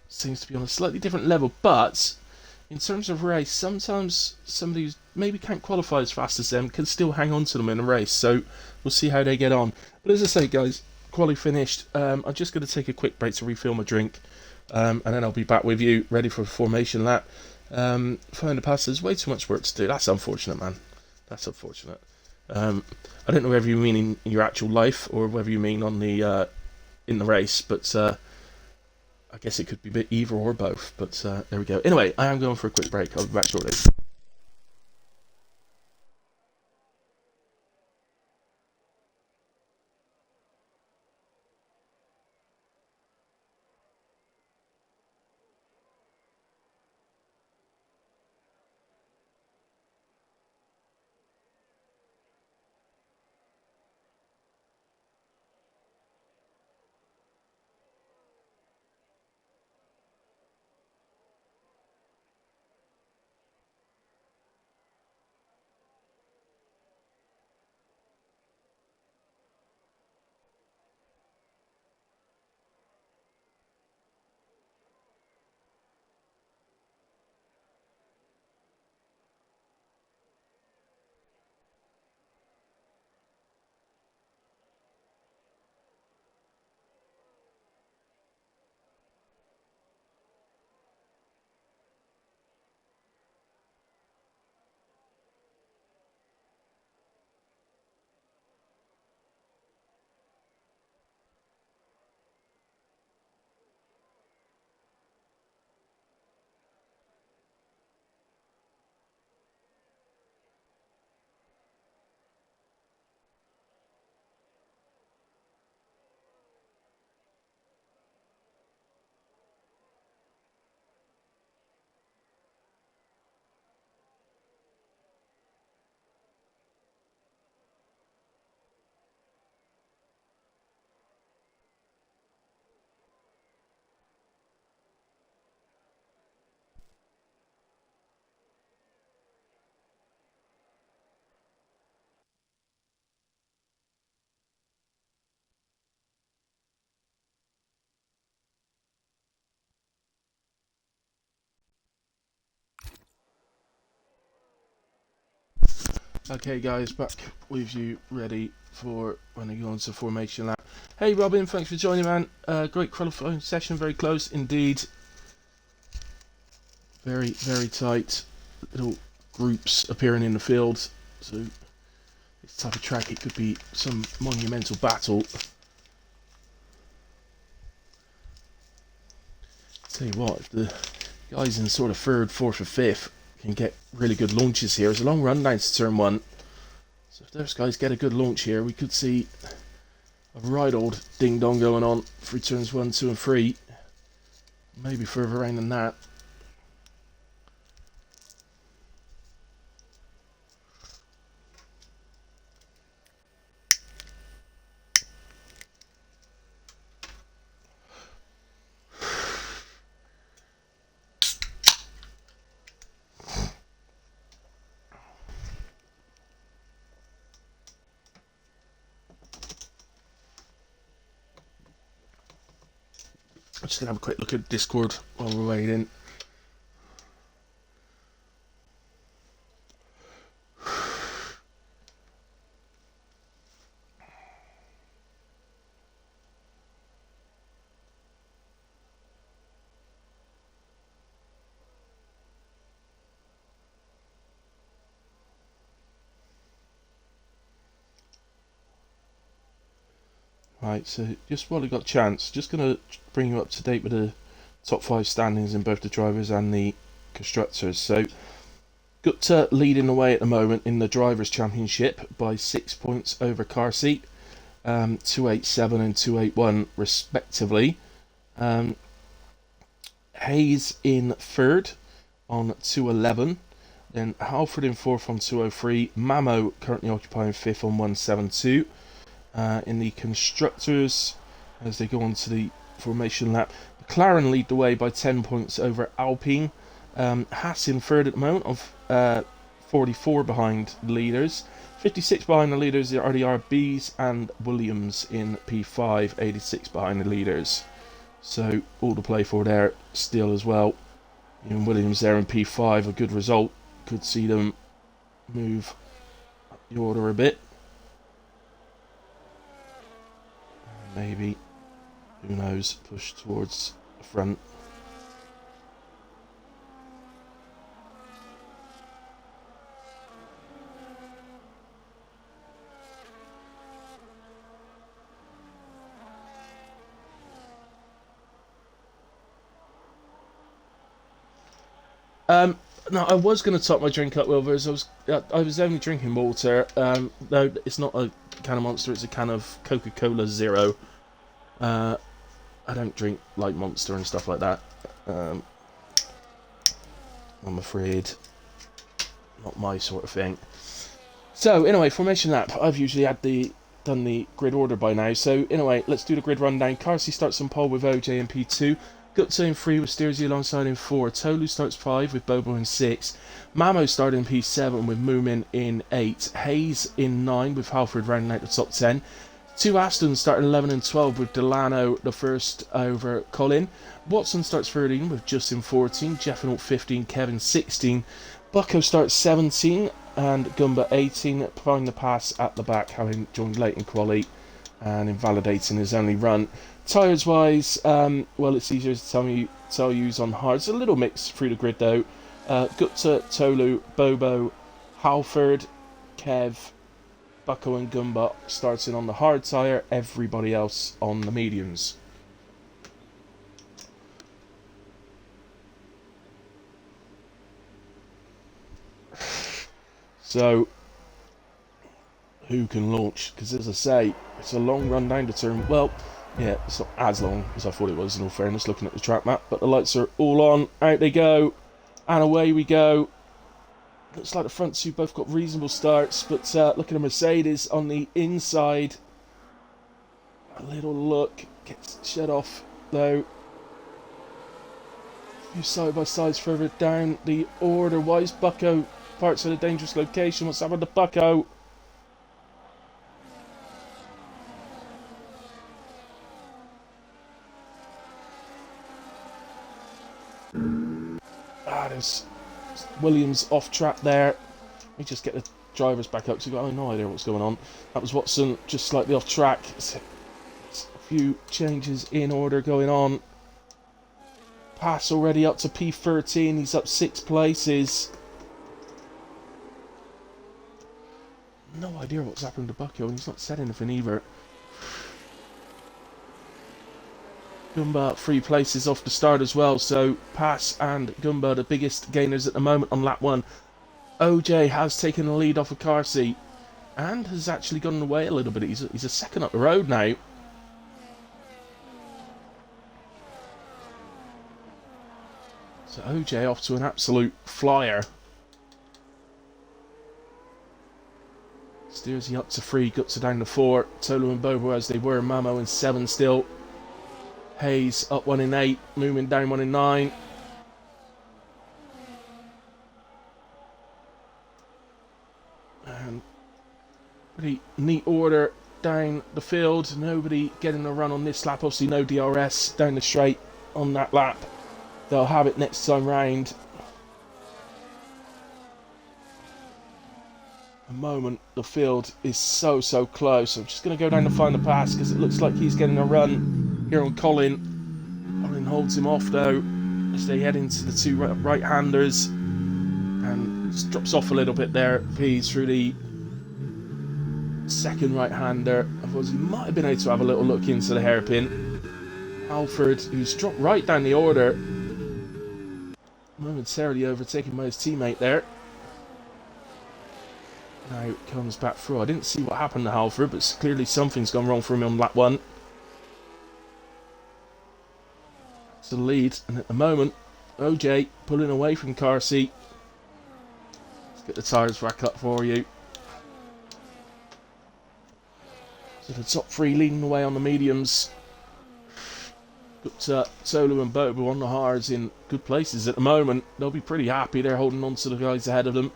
seems to be on a slightly different level, but in terms of race, sometimes somebody who maybe can't qualify as fast as them can still hang on to them in a race, so we'll see how they get on. But as I say, guys, quali finished. I'm just going to take a quick break to refill my drink, and then I'll be back with you, ready for a formation lap. Find the pass, there's way too much work to do. That's unfortunate, man. That's unfortunate. I don't know whether you mean in your actual life or whether you mean on the in the race, but I guess it could be a bit either or both, but there we go. Anyway, I am going for a quick break. I'll be back shortly. Okay guys, back with you, ready for when I go on to formation lap. Hey Robin, thanks for joining, man. Great qualifying session, very close indeed. Very, very tight. Little groups appearing in the field. So this type of track, it could be some monumental battle. Tell you what, if the guys in sort of third, fourth or fifth can get really good launches here. It's a long run down to turn one. So if those guys get a good launch here, we could see a right old ding-dong going on through turns 1, 2 and 3. Maybe further around than that. I'm just going to have a quick look at Discord while we're waiting. Right, so just while I got a chance, just going to bring you up to date with the top 5 standings in both the drivers and the constructors. So, got leading the way at the moment in the Drivers' Championship by 6 points over car seat, 287 and 281 respectively. Hayes in third on 211. Then Halford in fourth on 203. Mamo currently occupying fifth on 172. In the constructors, as they go on to the formation lap, McLaren lead the way by 10 points over Alpine. Haas in third at the moment of 44 behind the leaders. 56 behind the leaders are the RBs, and Williams in P5, 86 behind the leaders. So all to play for there still as well. Even Williams there in P5, a good result. Could see them move up the order a bit. Maybe, who knows, push towards the front. No, I was going to top my drink up, Wilvers. I was only drinking water. No, it's not a can of Monster. It's a can of Coca-Cola Zero. I don't drink like Monster and stuff like that. I'm afraid, not my sort of thing. So, anyway, formation lap. I've usually done the grid order by now. So, anyway, let's do the grid rundown. Carsey starts on pole with OJ in P2. Gupta in 3 with Steersy alongside in 4. Tolu starts 5 with Bobo in 6. Mamo started in P7 with Moomin in 8. Hayes in 9 with Halford rounding out the top 10. 2 Aston starting 11 and 12 with Delano the first over Colin. Watson starts 13 with Justin 14. Jeffinault 15. Kevin 16. Bucko starts 17 and Gumba 18. Find the pass at the back, having joined late in quali and invalidating his only run. Tyres wise, well, it's easier to tell you on hard. It's a little mix through the grid though. Gupta, Tolu, Bobo, Halford, Kev, Bucko and Gumba starting on the hard tyre, everybody else on the mediums. So, who can launch? Because as I say, it's a long run down to turn. Well, yeah, it's not as long as I thought it was in all fairness, looking at the track map. But the lights are all on, out they go, and away we go. Looks like the front two both got reasonable starts, but look at a Mercedes on the inside. A little look, gets shut off though. A few side-by-sides further down the order. Why is Bucko parts at a dangerous location? What's happened to Bucko? There's Williams off track there. Let me just get the drivers back up because we've got no idea what's going on. That was Watson just slightly off track. It's a few changes in order going on. Pass already up to P13. He's up 6 places. No idea what's happened to Bucko, and he's not said anything either. Gumba 3 places off the start as well, so Pass and Gumba the biggest gainers at the moment on lap 1. OJ has taken the lead off of Carsey and has actually gone away a little bit. He's a second up the road now. So OJ off to an absolute flyer. Steersy up to 3, Gutsa down to 4. Tolu and Bobo as they were, Mamo in 7 still. Hayes up 1 in 8, Moomin down 1 in 9. And pretty neat order down the field. Nobody getting a run on this lap. Obviously no DRS down the straight on that lap. They'll have it next time round. A moment, the field is so close. I'm just going to go down to find the pass because it looks like he's getting a run here on Colin. Colin holds him off though as they head into the 2 right-handers and just drops off a little bit there. He's through the second right-hander. Otherwise he might have been able to have a little look into the hairpin. Alfred, who's dropped right down the order, momentarily overtaken by his teammate there. Now it comes back through. I didn't see what happened to Halford, but clearly something's gone wrong for him on lap 1. It's the lead, and at the moment, OJ pulling away from Carsey. Let's get the tyres back up for you. So the top 3 leading the way on the mediums. But Tolu and Bobo on the hards in good places at the moment. They'll be pretty happy. They're holding on to the guys ahead of them.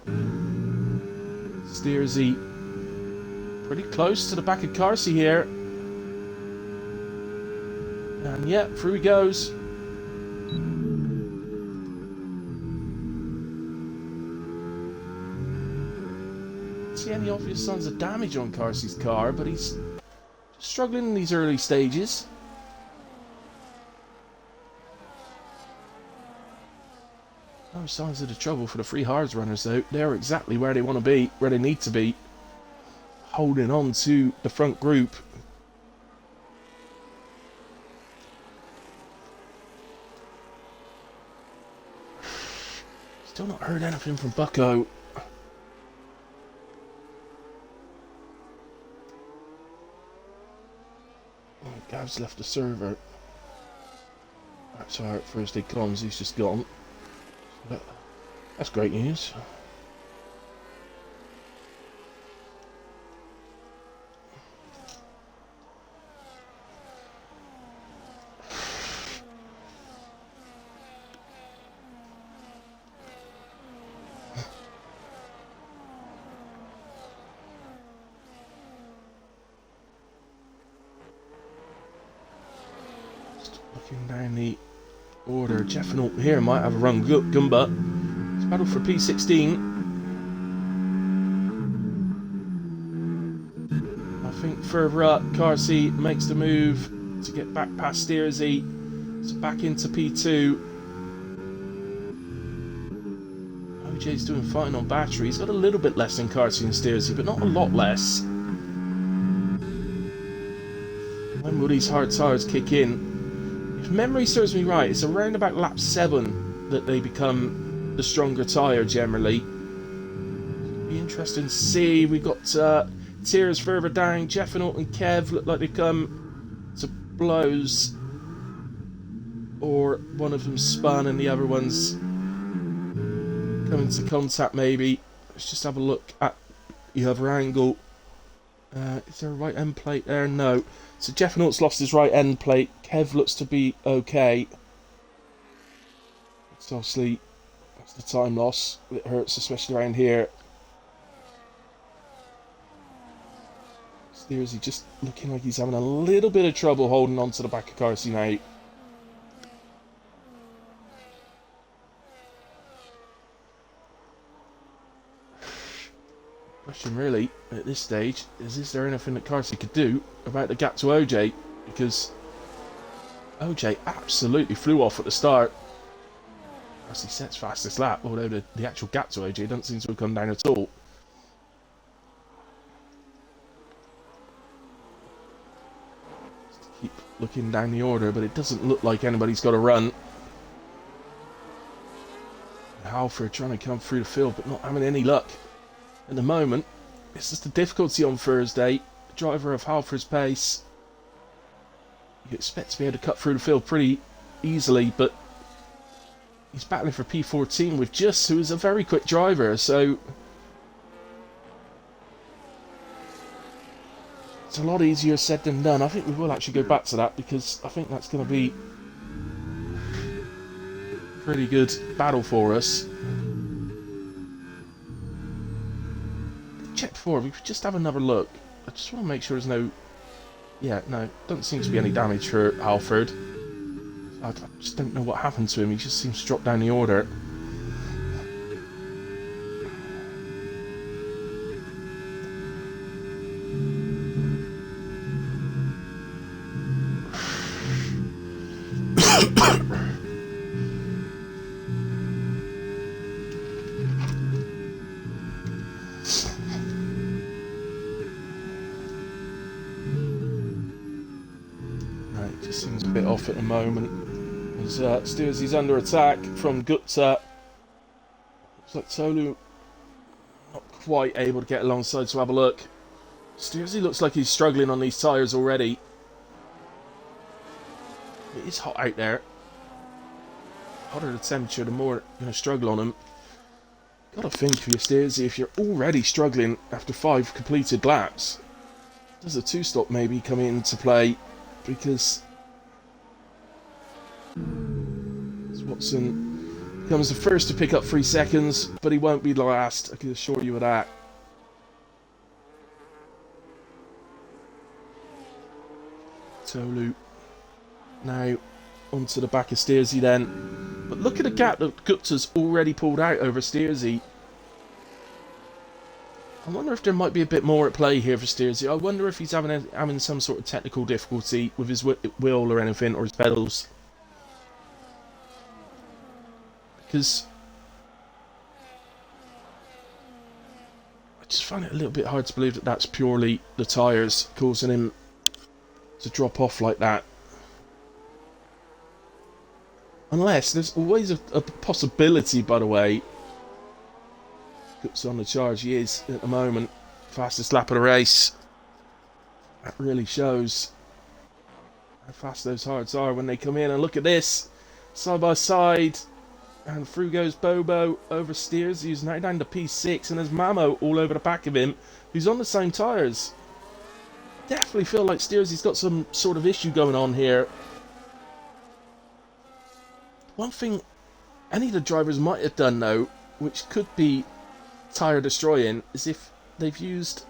Steersy pretty close to the back of Carsey here. And yeah, through he goes. See any obvious signs of damage on Carsey's car, but he's struggling in these early stages. No signs of the trouble for the 3 hards runners though. They're exactly where they want to be, where they need to be. Holding on to the front group. Still not heard anything from Bucko. Oh, Gav's left the server. That's alright, Thursday comms, he's just gone. So that's great news. Looking down the order, Jeffenalt here might have a run. Gumba. It's battle for P16. I think further up, Carsey makes the move to get back past Steersy. So back into P2. OJ's doing fine on battery. He's got a little bit less than Carsey and Steersy, but not a lot less. When will these hard tyres kick in? If memory serves me right, it's around about lap 7 that they become the stronger tyre generally. It'll be interesting to see. We've got Tiers further down. Jeffenalt and Kev look like they've come to blows. Or one of them spun and the other one's coming to contact maybe. Let's just have a look at the other angle. Is there a right end plate there? No. So Jeffenalt's lost his right end plate. Kev looks to be okay. It's obviously, that's the time loss. It hurts, especially around here. Steersy just looking like he's having a little bit of trouble holding on to the back of Carsey now. Question really at this stage is there anything that Carsey could do about the gap to OJ, because OJ absolutely flew off at the start. Carsey sets fastest lap, although the actual gap to OJ doesn't seem to have come down at all. Just keep looking down the order, but it doesn't look like anybody's got a run. Halford trying to come through the field but not having any luck at the moment. It's just the difficulty on Thursday. The driver of Halford's pace, you expect to be able to cut through the field pretty easily, but he's battling for P14 with Just, who is a very quick driver, so it's a lot easier said than done. I think we will actually go back to that, because I think that's going to be a pretty good battle for us. Check before, we could just have another look. I just want to make sure there's no... Yeah, no, doesn't seem to be any damage for Halford. I just don't know what happened to him, he just seems to drop down the order. Just seems a bit off at the moment. As Steersy's under attack from Gupta. Looks like Tolu not quite able to get alongside, so have a look. Steersy looks like he's struggling on these tyres already. It is hot out there. The hotter the temperature, the more you're going to struggle on him. Gotta think for your Steersy, if you're already struggling after 5 completed laps, does a 2-stop maybe come into play? Because Watson comes the first to pick up 3 seconds, but he won't be the last, I can assure you of that. Tolu now onto the back of Steersy then. But look at the gap that Gupta's already pulled out over Steersy. I wonder if there might be a bit more at play here for Steersy. I wonder if he's having some sort of technical difficulty with his wheel or anything, or his pedals. Because I just find it a little bit hard to believe that that's purely the tyres causing him to drop off like that. Unless, there's always a possibility, by the way, Guts on the charge he is at the moment. Fastest lap of the race. That really shows how fast those hards are when they come in. And look at this. Side by side. And through goes Bobo, oversteers. He's now down to P6. And there's Mamo all over the back of him, who's on the same tyres. Definitely feel like Steers's got some sort of issue going on here. One thing any of the drivers might have done, though, which could be tyre destroying, is if they've used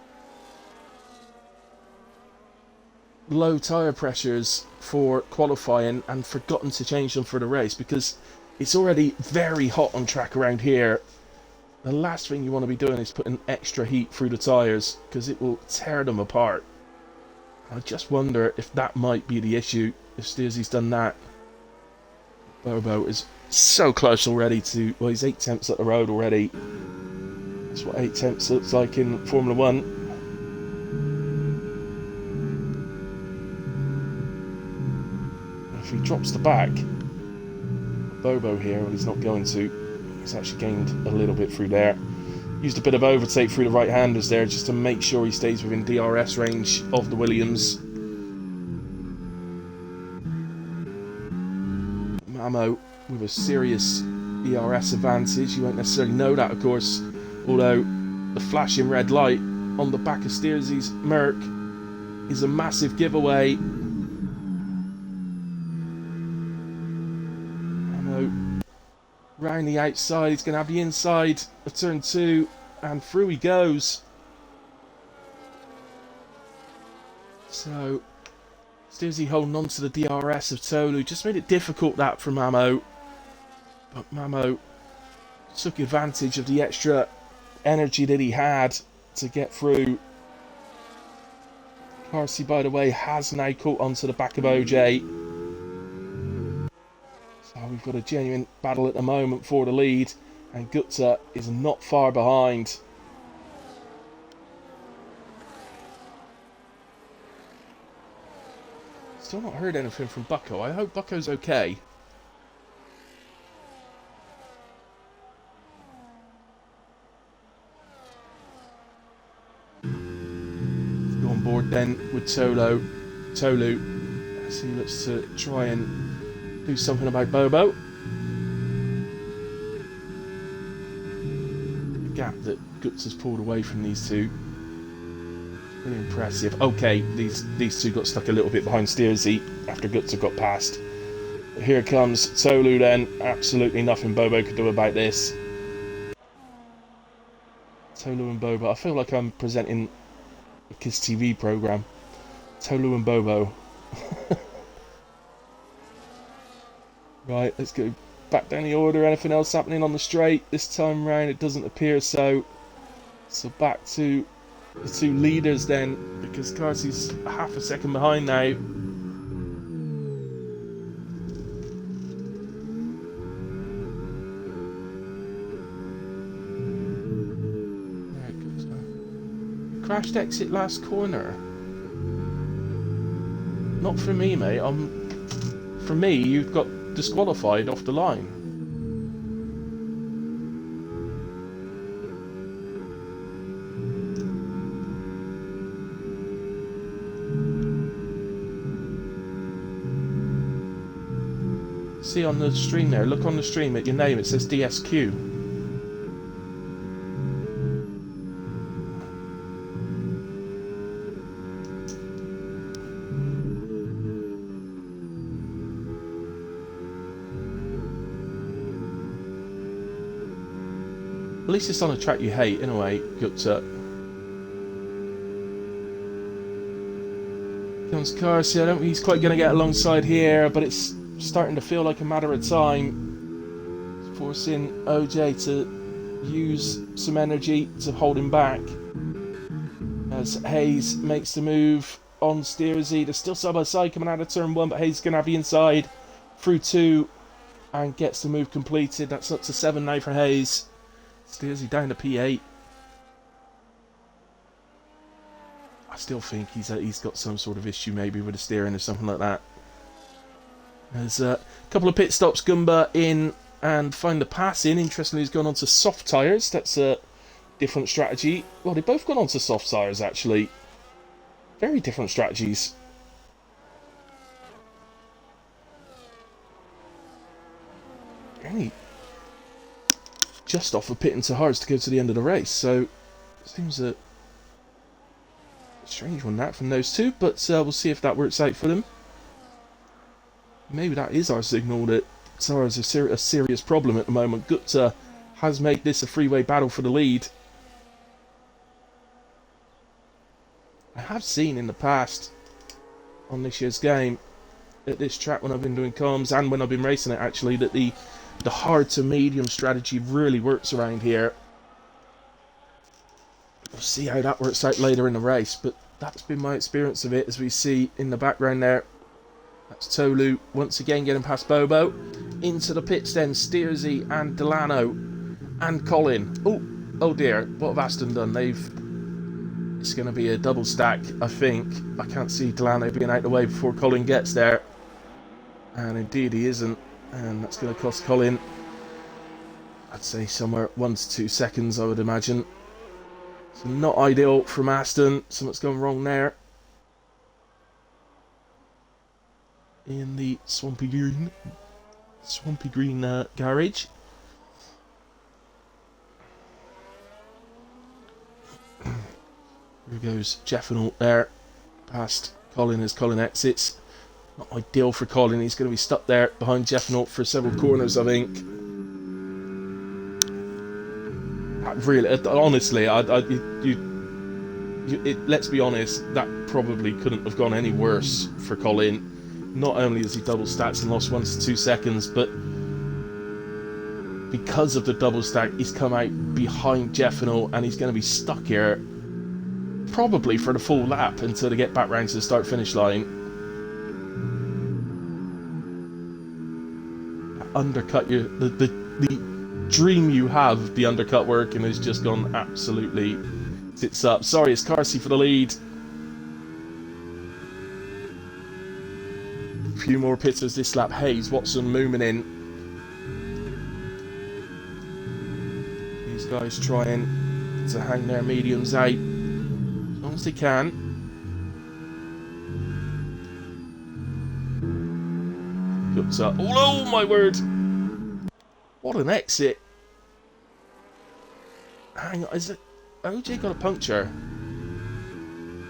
low tyre pressures for qualifying and forgotten to change them for the race, because it's already very hot on track around here. The last thing you want to be doing is putting extra heat through the tyres, because it will tear them apart. I just wonder if that might be the issue, if Steersy's done that. Bobo is so close already to... Well, he's 8 tenths up the road already. That's what 8 tenths looks like in Formula 1. If he drops the back, Bobo here, well, he's not going to. He's actually gained a little bit through there. Used a bit of overtake through the right-handers there just to make sure he stays within DRS range of the Williams. Mamo with a serious ERS advantage. You won't necessarily know that, of course, although the flashing red light on the back of Steersy's Merc is a massive giveaway. Mamo round the outside, he's going to have the inside of turn 2, and through he goes. So Steersy holding on to the DRS of Tolu, just made it difficult that for Mamo, but Mamo took advantage of the extra energy that he had to get through. Carsey, by the way, has now caught onto the back of OJ. So we've got a genuine battle at the moment for the lead, and Gutsa is not far behind. Still not heard anything from Bucko. I hope Bucko's okay. Let's go on board then with Tolu, as he looks to try and do something about Bobo. The gap that Guts has pulled away from these two. Really impressive. Okay, these two got stuck a little bit behind Steersy after Guts got past. But here comes Tolu then. Absolutely nothing Bobo could do about this. Tolu and Bobo. I feel like I'm presenting a Kiss TV programme. Tolu and Bobo. Right, let's go back down the order. Anything else happening on the straight? This time round it doesn't appear so. So back to the two leaders then, because Carsey's half a second behind now. There it goes now. Crashed exit last corner. Not for me, mate. For me, you've got disqualified off the line. See on the stream there, look on the stream at your name, it says DSQ. At least it's on a track you hate, in a way, Gutsa. Comes Carsey, I don't think he's quite going to get alongside here, but it's starting to feel like a matter of time, forcing OJ to use some energy to hold him back as Hayes makes the move on Steersy. They're still side by side coming out of turn 1, but Hayes is going to have the inside through 2 and gets the move completed. That's up to 7 now for Hayes. Steersy down to P8. I still think he's got some sort of issue maybe with the steering or something like that. There's a couple of pit stops. Gumba in and find the pass in. Interestingly, he's gone on to soft tyres. That's different strategy. Well, they've both gone on to soft tyres, actually. Very different strategies. Only just off of pitting to hards to go to the end of the race, so seems a strange one that from those two, but we'll see if that works out for them. Maybe that is our signal that Zara's a serious problem at the moment. Gupta has made this a three-way battle for the lead. I have seen in the past on this year's game at this track when I've been doing comms and when I've been racing it actually that the hard to medium strategy really works around here. We'll see how that works out later in the race, but that's been my experience of it. As we see in the background there, that's Tolu once again getting past Bobo. Into the pits then, Steersy and Delano and Colin. Oh dear, what have Aston done? It's going to be a double stack, I think. I can't see Delano being out the way before Colin gets there. And indeed he isn't. And that's going to cost Colin, I'd say somewhere 1 to 2 seconds, I would imagine. So not ideal from Aston. Something's gone wrong there. In the Swampy Green garage. Here goes Jeffinal there, past Colin as Colin exits. Not ideal for Colin, he's going to be stuck there behind Jeffinal for several corners, I think. Really, honestly, let's be honest, that probably couldn't have gone any worse for Colin. Not only has he double stats and lost 1 to 2 seconds, but because of the double stack, he's come out behind Jeffinal and he's going to be stuck here probably for the full lap until they get back round to the start-finish line. Undercut the dream you have, the undercut working, has just gone absolutely tits up. Sorry, it's Carsey for the lead. A few more pitters this lap. Hayes, Watson, Moomin in. These guys trying to hang their mediums out as long as they can. Looks up. Oh my word! What an exit! Hang on, is it? OJ got a puncture.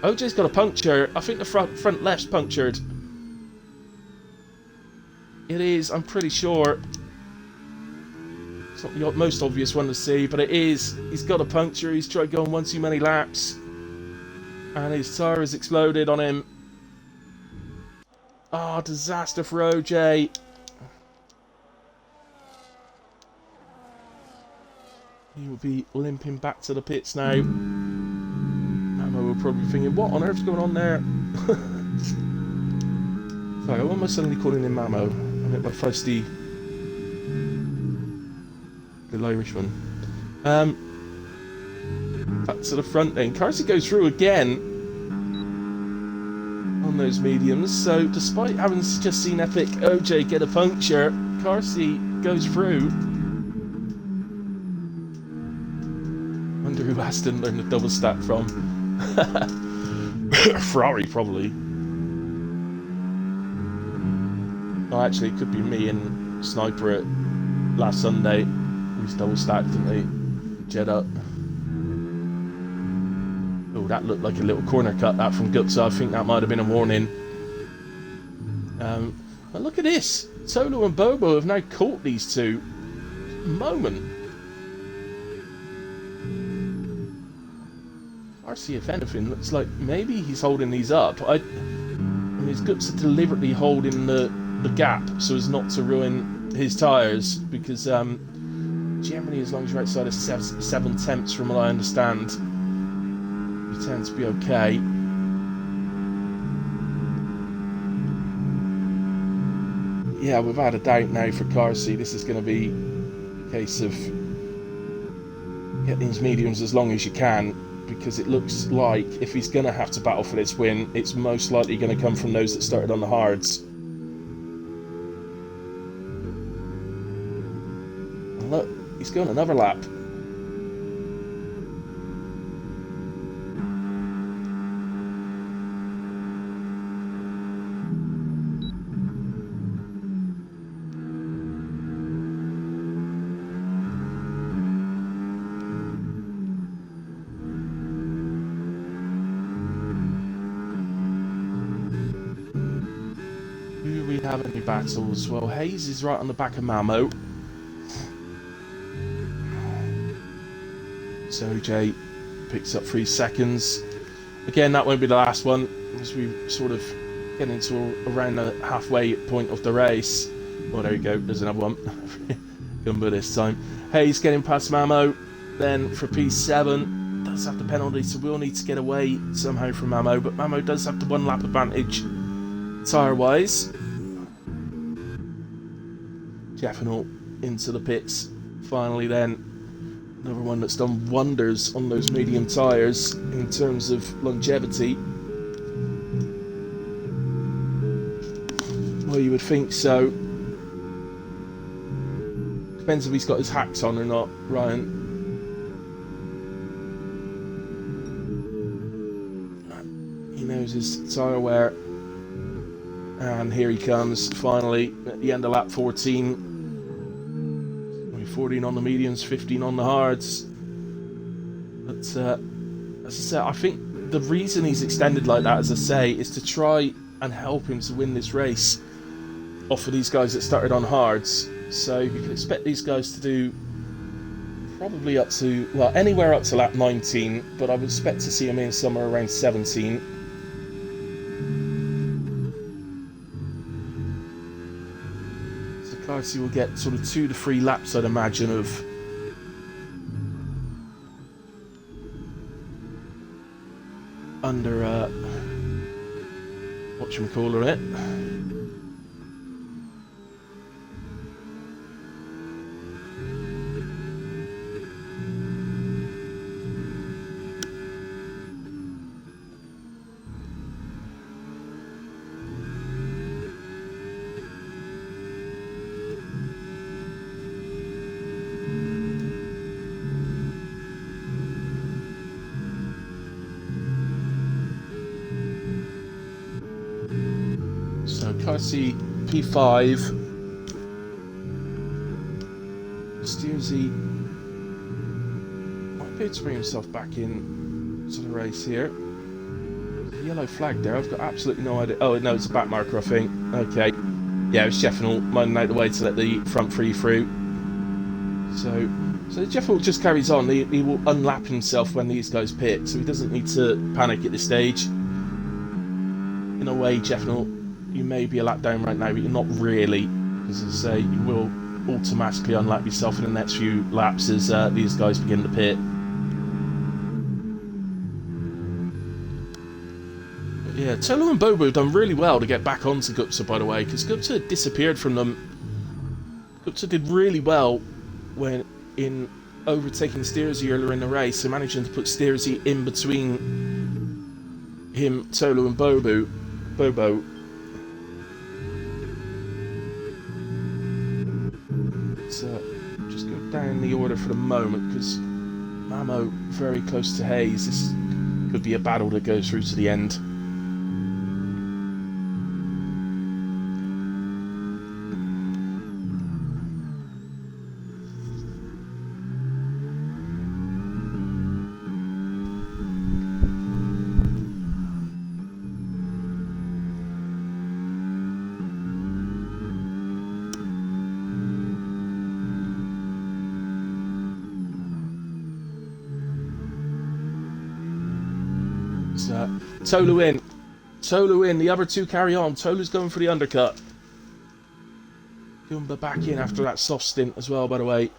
OJ's got a puncture. I think the front left's punctured. It is, I'm pretty sure. It's not the most obvious one to see, but it is. He's got a puncture. He's tried going one too many laps. And his tyre has exploded on him. Ah, disaster for OJ. He will be limping back to the pits now. Mamo will probably be thinking, what on earth's going on there? Sorry, why am I suddenly calling him Mamo? I meant by feisty little Irish one. Back to the front then. Carsey goes through again on those mediums. So despite having just seen Epic OJ get a puncture, Carsey goes through. Wonder who Aston learned the double stack from. Ferrari, probably. Oh, actually, it could be me and Sniper at last Sunday. We double stacked, didn't they? Jet up. Oh, that looked like a little corner cut, that from Gupta. I think that might have been a warning. But look at this. Tolu and Bobo have now caught these two. Moment. RC, if anything, looks like maybe he's holding these up. I mean, his Gupta deliberately holding the gap so as not to ruin his tyres, because generally as long as you're outside of 7 tenths from what I understand, you tend to be okay. Yeah, without a doubt now for Carsey, this is going to be a case of get these mediums as long as you can, because it looks like if he's going to have to battle for this win, it's most likely going to come from those that started on the hards. Look, he's going another lap. have any battles? Well, Hayes is right on the back of Mamo. So OJ picks up 3 seconds. Again, that won't be the last one, as we sort of get into around the halfway point of the race. Oh, there you go, there's another one. Gumbo this time. Hayes getting past Mamo. Then for P7, does have the penalty, so we'll need to get away somehow from Mamo, but Mamo does have the 1 lap advantage tyre-wise. Jeffinal into the pits. Finally then, another one that's done wonders on those medium tyres in terms of longevity. Well, you would think so. Depends if he's got his hacks on or not, Ryan. He knows his tyre wear. And here he comes, finally, at the end of lap 14. 14 on the mediums, 15 on the hards. But as I said, I think the reason he's extended like that, as I say, is to try and help him to win this race off of these guys that started on hards. So you can expect these guys to do probably up to, well, anywhere up to lap 19, but I would expect to see him in somewhere around 17. So we'll get sort of 2 to 3 laps, I'd imagine, of under whatchamacallit it. Carsi P5. Steersy might be able to bring himself back in to the race here. There's a yellow flag there. I've got absolutely no idea. Oh no, it's a back marker, I think. Okay. Yeah, it's Jeffinal minding out the way to let the front 3 through. So Jeffinal just carries on. He will unlap himself when these guys pit, so he doesn't need to panic at this stage. In a way, Jeffinal, you may be a lap down right now, but you're not really, because as I say, you will automatically unlap yourself in the next few laps as these guys begin to pit. But yeah, Tolu and Bobo have done really well to get back onto Gupta, by the way, because Gupta disappeared from them. Gupta did really well when in overtaking Steersy earlier in the race, so managing to put Steersy in between him, Tolu and Bobo. Just go down the order for the moment, because Mamo very close to Hayes. This could be a battle that goes through to the end. Tolu in. Tolu in. The other 2 carry on. Tolu's going for the undercut. Goomba back in after that soft stint as well, by the way.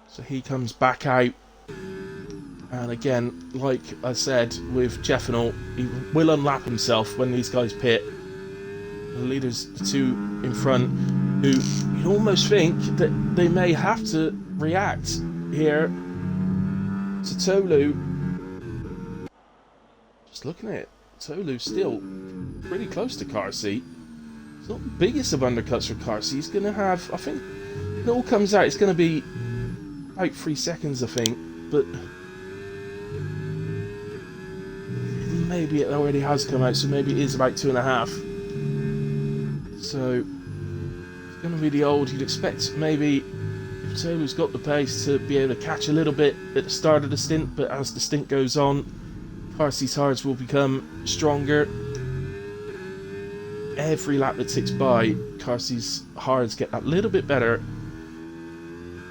So he comes back out. And again, like I said, with Jeffinal, he will unlap himself when these guys pit. The leaders, the 2 in front, who you'd almost think that they may have to react here to Tolu. Looking at it, Tolu's still pretty close to Carsi. It's not the biggest of undercuts for Carsi. He's going to have, I think, it all comes out, it's going to be about 3 seconds, I think, but maybe it already has come out, so maybe it is about 2.5. So it's going to be the old, you'd expect maybe if Tolu's got the pace to be able to catch a little bit at the start of the stint, but as the stint goes on, Carsi's hards will become stronger. every lap that ticks by, Carsey's hards get that little bit better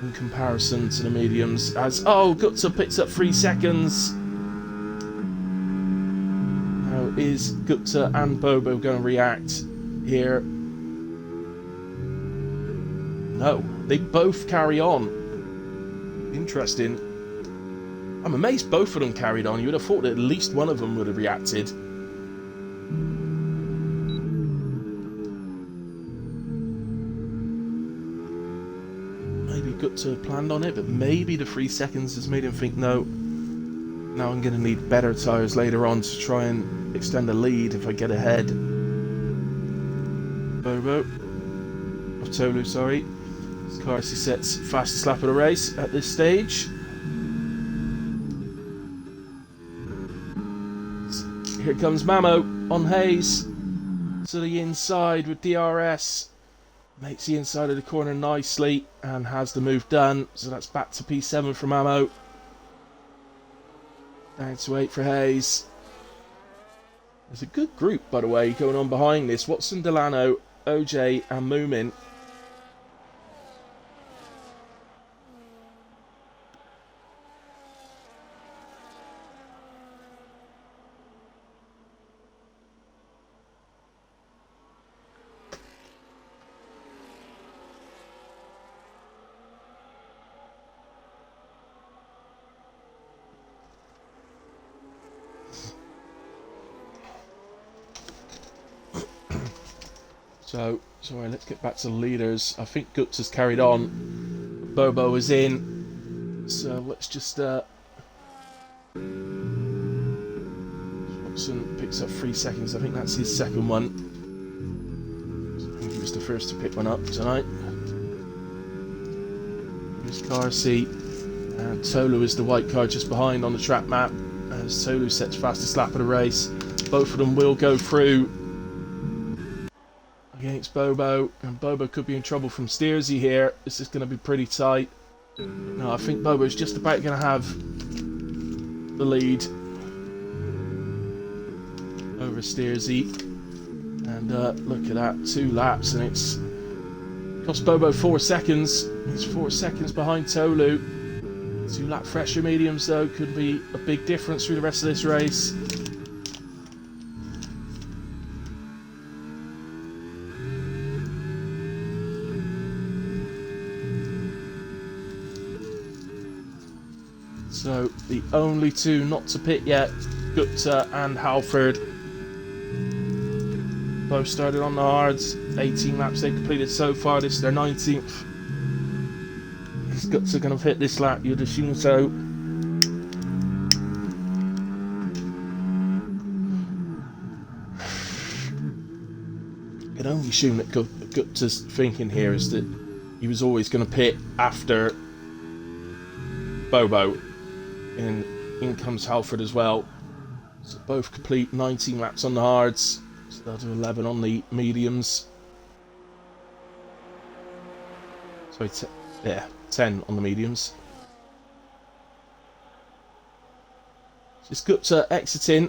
in comparison to the mediums. As Gupta picks up 3 seconds. Now is Gupta and Bobo going to react here? No, they both carry on. Interesting. I'm amazed both of them carried on. You would have thought that at least one of them would have reacted. Maybe Gupta planned on it, but maybe the 3 seconds has made him think, no, now I'm going to need better tyres later on to try and extend the lead if I get ahead. Bobo, of Tolu, sorry. Carsey sets fastest lap of the race at this stage. Here comes Mamo on Hayes to the inside with DRS. Makes the inside of the corner nicely and has the move done. So that's back to P7 for Mamo. Down to 8 for Hayes. There's a good group, by the way, going on behind this. Watson, Delano, OJ and Moomin. So, sorry, let's get back to the leaders. I think Gupta's carried on. Bobo is in. So let's just... Watson picks up 3 seconds. I think that's his second one. I think he was the first to pick one up tonight. Here's Carsey. And Tolu is the white car just behind on the track map. As Tolu sets fastest lap of the race. Both of them will go through against Bobo, and Bobo could be in trouble from Steersy here. This is going to be pretty tight. No, I think Bobo's just about going to have the lead over Steersy. And look at that, 2 laps, and it's cost Bobo 4 seconds. He's 4 seconds behind Tolu. 2 lap fresher mediums though could be a big difference through the rest of this race. So the only 2 not to pit yet, Gupta and Halford. Both started on the hards. 18 laps they've completed so far. This is their 19th. Is Gupta going to hit this lap? You'd assume so. You can only assume that Gupta's thinking here is that he was always going to pit after Bobo. And in comes Halford as well. So both complete 19 laps on the hards. So they'll do 11 on the mediums. Sorry, 10 on the mediums. Just Gupta exiting.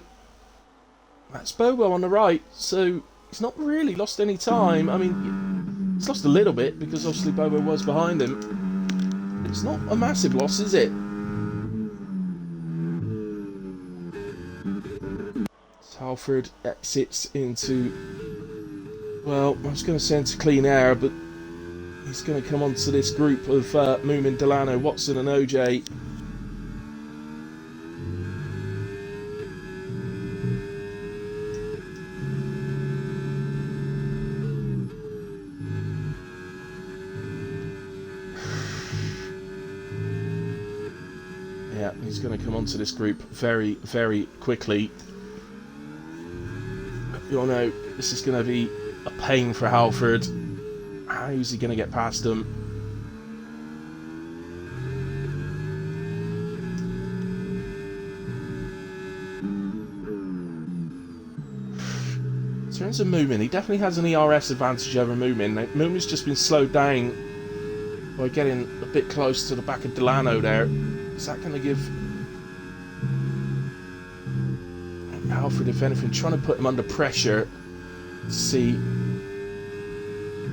That's Bobo on the right. So he's not really lost any time. I mean, he's lost a little bit because obviously Bobo was behind him. It's not a massive loss, is it? Halford exits into, well, I was going to say into clean air, but he's going to come onto this group of Moomin, Delano, Watson and OJ. Yeah, he's going to come onto this group very, very quickly. You all know this is going to be a pain for Halford. How is he going to get past them? In terms of Moomin, he definitely has an ERS advantage over Moomin. Moomin's just been slowed down by getting a bit close to the back of Delano there. Is that going to give Halford, if anything, trying to put him under pressure? see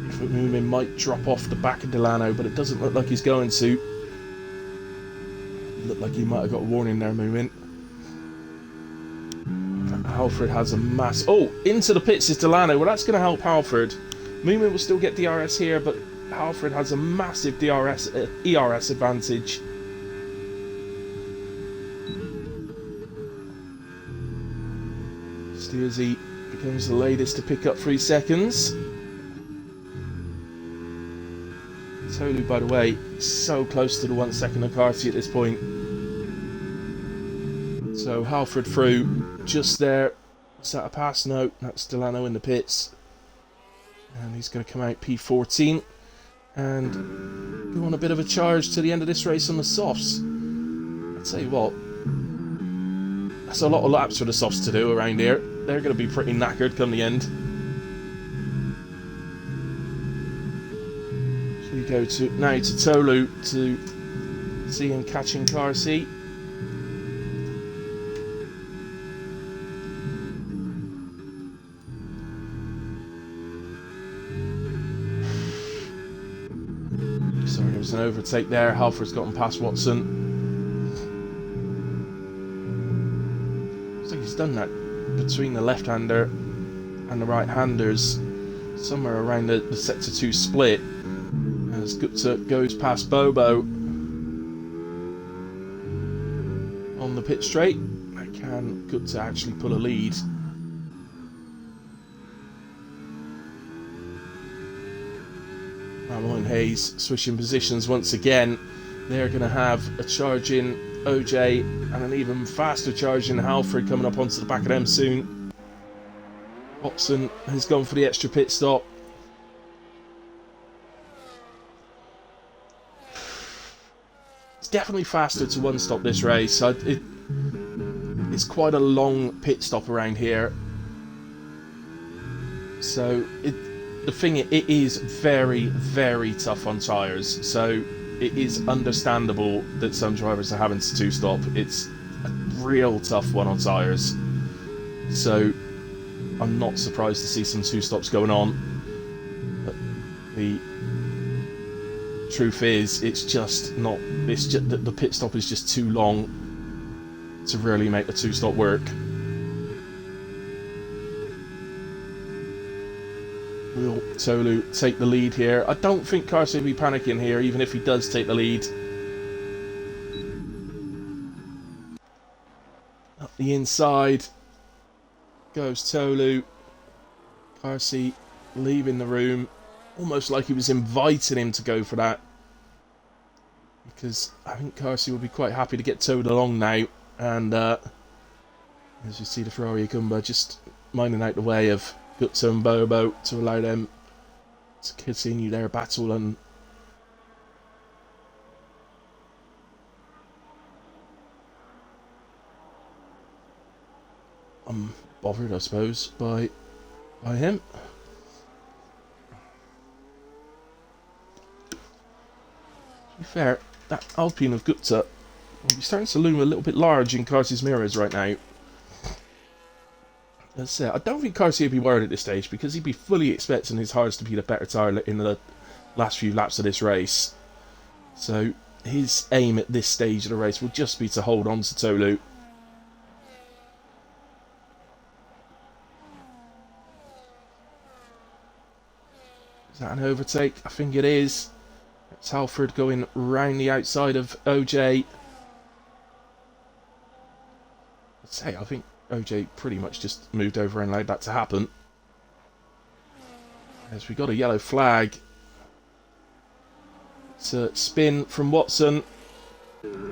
if Moomin might drop off the back of Delano, but it doesn't look like he's going to. Looked like he might have got a warning there, Moomin. Halford has a mass... Oh, into the pits is Delano. Well, that's going to help Halford. Moomin will still get DRS here, but Halford has a massive ERS advantage. Steersy becomes the latest to pick up 3 seconds. Tolu, by the way, so close to the 1 second of Carty at this point. So Halford through, just there. Is that a pass? No, that's Delano in the pits. And he's going to come out P14 and go on a bit of a charge to the end of this race on the softs. I'll tell you what, that's a lot of laps for the softs to do around here. They're going to be pretty knackered come the end. So we go to now to Tolu to see him catching Carty. Sorry, there was an overtake there. Halford's gotten past Watson. Looks like he's done that between the left-hander and the right-handers, somewhere around the sector 2 split. As Gupta goes past Bobo on the pit straight. Can Gupta actually pull a lead? Malloy and Hayes switching positions once again. They're going to have a charge in OJ and an even faster charge in Halford coming up onto the back of them soon. Watson has gone for the extra pit stop. It's definitely faster to one stop this race. It's quite a long pit stop around here. So the thing, it is very, very tough on tyres, so it is understandable that some drivers are having to two-stop. It's a real tough one on tyres, so I'm not surprised to see some two-stops going on. But the truth is, it's just not. It's just the pit stop is just too long to really make the two-stop work. Will Tolu take the lead here? I don't think Carson will be panicking here, even if he does take the lead. Up the inside goes Tolu. Carson leaving the room, almost like he was inviting him to go for that. Because I think Carson will be quite happy to get towed along now. And as you see the Ferrari Kumba just minding out the way of Gupta and Bobo to allow them to continue their battle. And I'm bothered, I suppose, by him. To be fair, that Alpine of Gupta will be starting to loom a little bit large in Carty's mirrors right now. That's it. I don't think Carty would be worried at this stage, because he'd be fully expecting his hards to be the better tyre in the last few laps of this race. So his aim at this stage of the race will just be to hold on to Tolu. Is that an overtake? I think it is. It's Halford going round the outside of OJ. Let's say, I think OJ pretty much just moved over and allowed that to happen. As we got a yellow flag. It's a spin from Watson. Really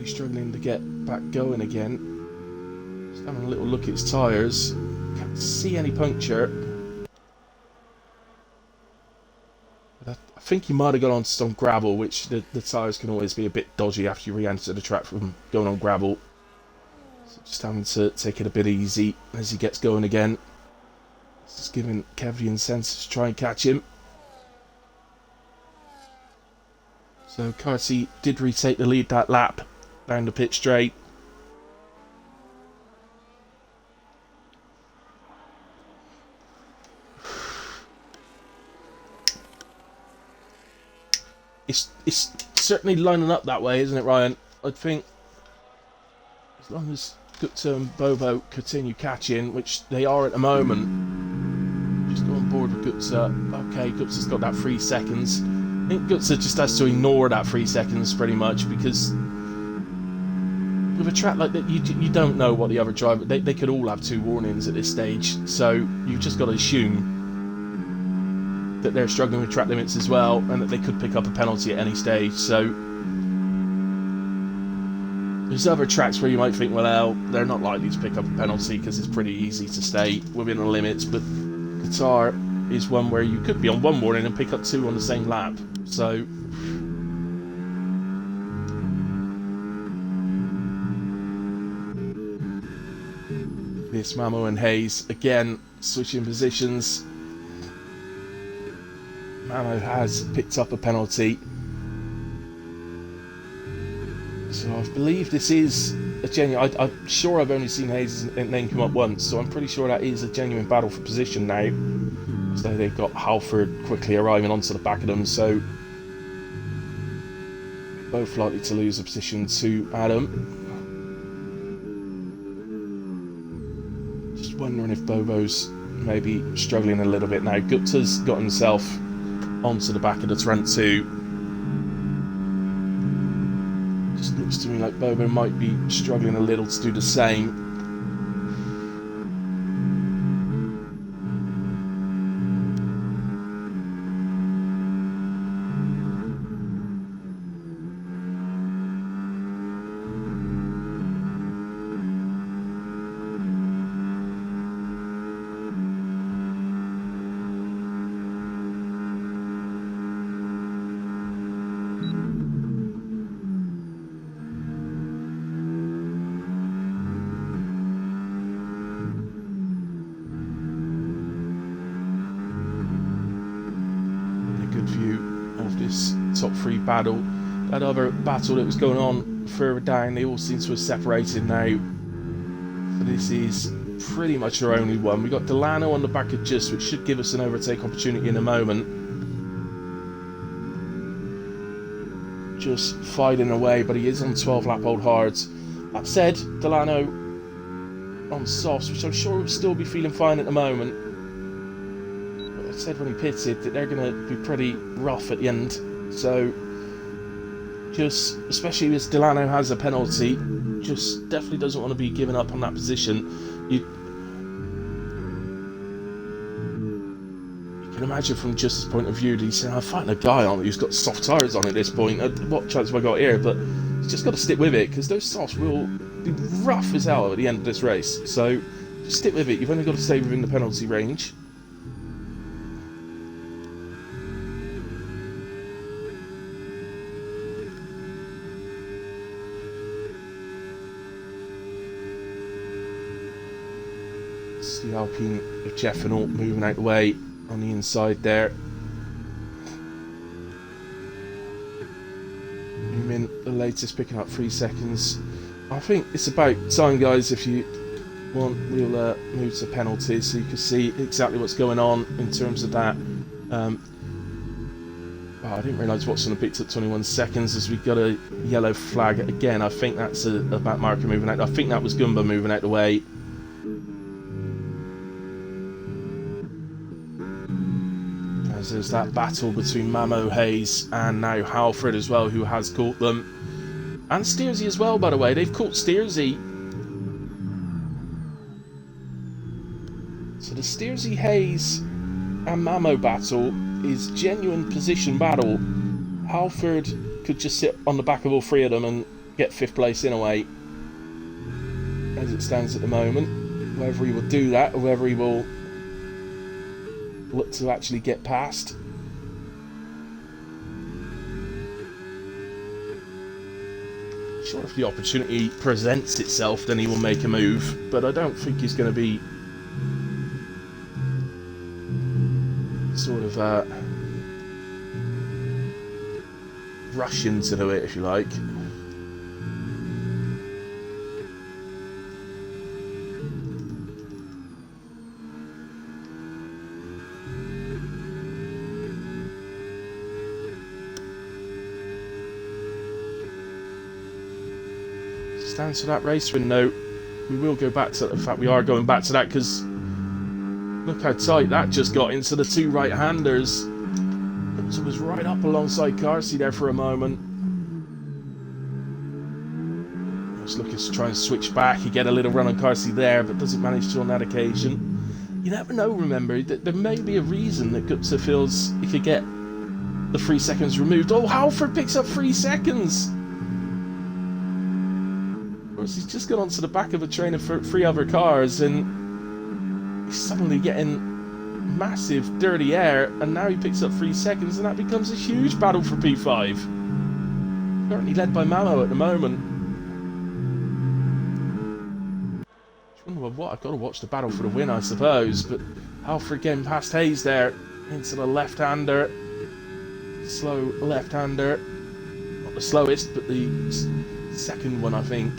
struggling to get back going again. Just having a little look at his tyres. Can't see any puncture. But I think he might have got on some gravel, which the tyres can always be a bit dodgy after you re-enter the track from going on gravel. Just having to take it a bit easy as he gets going again. This is giving Kev the incentive to try and catch him. So Carty did retake the lead that lap down the pit straight. it's certainly lining up that way, isn't it, Ryan? I think as long as Gupta and Bobo continue catching, which they are at the moment. Just go on board with Gupta. Okay, Gupta's got that 3 seconds. I think Gupta just has to ignore that 3 seconds pretty much, because with a track like that, you don't know what the other driver... They could all have 2 warnings at this stage, so you've just got to assume that they're struggling with track limits as well, and that they could pick up a penalty at any stage. So there's other tracks where you might think, well, they're not likely to pick up a penalty because it's pretty easy to stay within the limits, but Qatar is one where you could be on 1 warning and pick up 2 on the same lap. So this Mamo and Hayes again switching positions. Mamo has picked up a penalty, so I believe this is a genuine... I'm sure I've only seen Hayes' name come up once, so I'm pretty sure that is a genuine battle for position now. So they've got Halford quickly arriving onto the back of them, so both likely to lose a position to Adam. Just wondering if Bobo's maybe struggling a little bit now. Gupta's got himself onto the back of the Trent too. Just looks to me like Bobo might be struggling a little to do the same. Top 3 battle. That other battle that was going on further down, they all seem to have separated now. So this is pretty much our only one. We got Delano on the back of Just, which should give us an overtake opportunity in a moment. Just fighting away, but he is on 12 lap old hards. That said, Delano on softs, which I'm sure will still be feeling fine at the moment. But I said when he pitted that they're going to be pretty rough at the end. So, just, especially as Delano has a penalty, just definitely doesn't want to be giving up on that position. You can imagine from Just's point of view that he's saying, I'm fighting a guy on who's got soft tyres on at this point. What chance have I got here? But he's just got to stick with it, because those softs will be rough as hell at the end of this race. So, just stick with it. You've only got to stay within the penalty range. The Alpine of Jeff and all moving out the way on the inside there. Newman, the latest, picking up 3 seconds. I think it's about time, guys. If you want, we'll move to penalties so you can see exactly what's going on in terms of that. Oh, I didn't realise Watson had picked up 21 seconds as we got a yellow flag again. I think that's a back marker moving out. I think that was Gumba moving out the way. There's that battle between Mamo, Hayes and now Halford as well, who has caught them. And Steersy as well, by the way. They've caught Steersy. So the Steersy, Hayes and Mamo battle is genuine position battle. Halford could just sit on the back of all 3 of them and get 5th place in a way, as it stands at the moment. Whether he will do that or whether he will look to actually get past. Sure, if the opportunity presents itself, then he will make a move, but I don't think he's going to be sort of rushing to do it, if you like. Stands for that race win note. We will go back to... In fact, we are going back to that because look how tight that just got into the two right-handers. It was right up alongside Carsey there for a moment. I was looking to try and switch back. He get a little run on Carsey there, but doesn't manage to on that occasion. You never know, remember, that there may be a reason that Gupta feels he could get the 3 seconds removed. Oh, Halford picks up 3 seconds! Of course, he's just got onto the back of a train of 3 other cars, and he's suddenly getting massive dirty air, and now he picks up 3 seconds, and that becomes a huge battle for P5. Currently led by Mallow at the moment. Well, what? I've got to watch the battle for the win, I suppose, but Halford getting past Hayes there into the left-hander. Slow left-hander. Not the slowest, but the second one, I think.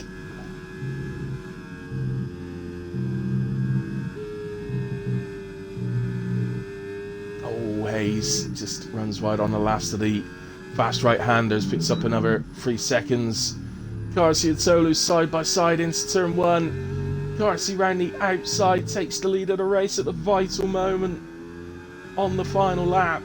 Hayes just runs wide on the last of the fast right-handers, picks up another 3 seconds. Carsey and Solu side by side into turn 1. Carsey round the outside takes the lead of the race at the vital moment on the final lap.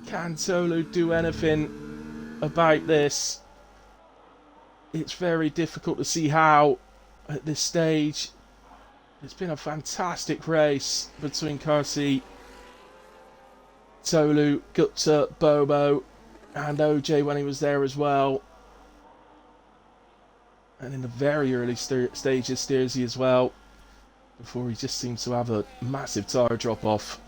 Can Solu do anything about this? It's very difficult to see how at this stage. It's been a fantastic race between Carsey, Solu, Gupta, Bobo and OJ when he was there as well. And in the very early stages, Steersy as well, before he just seems to have a massive tyre drop-off.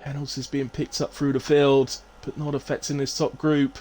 Penalties being picked up through the field, but not affecting this top group.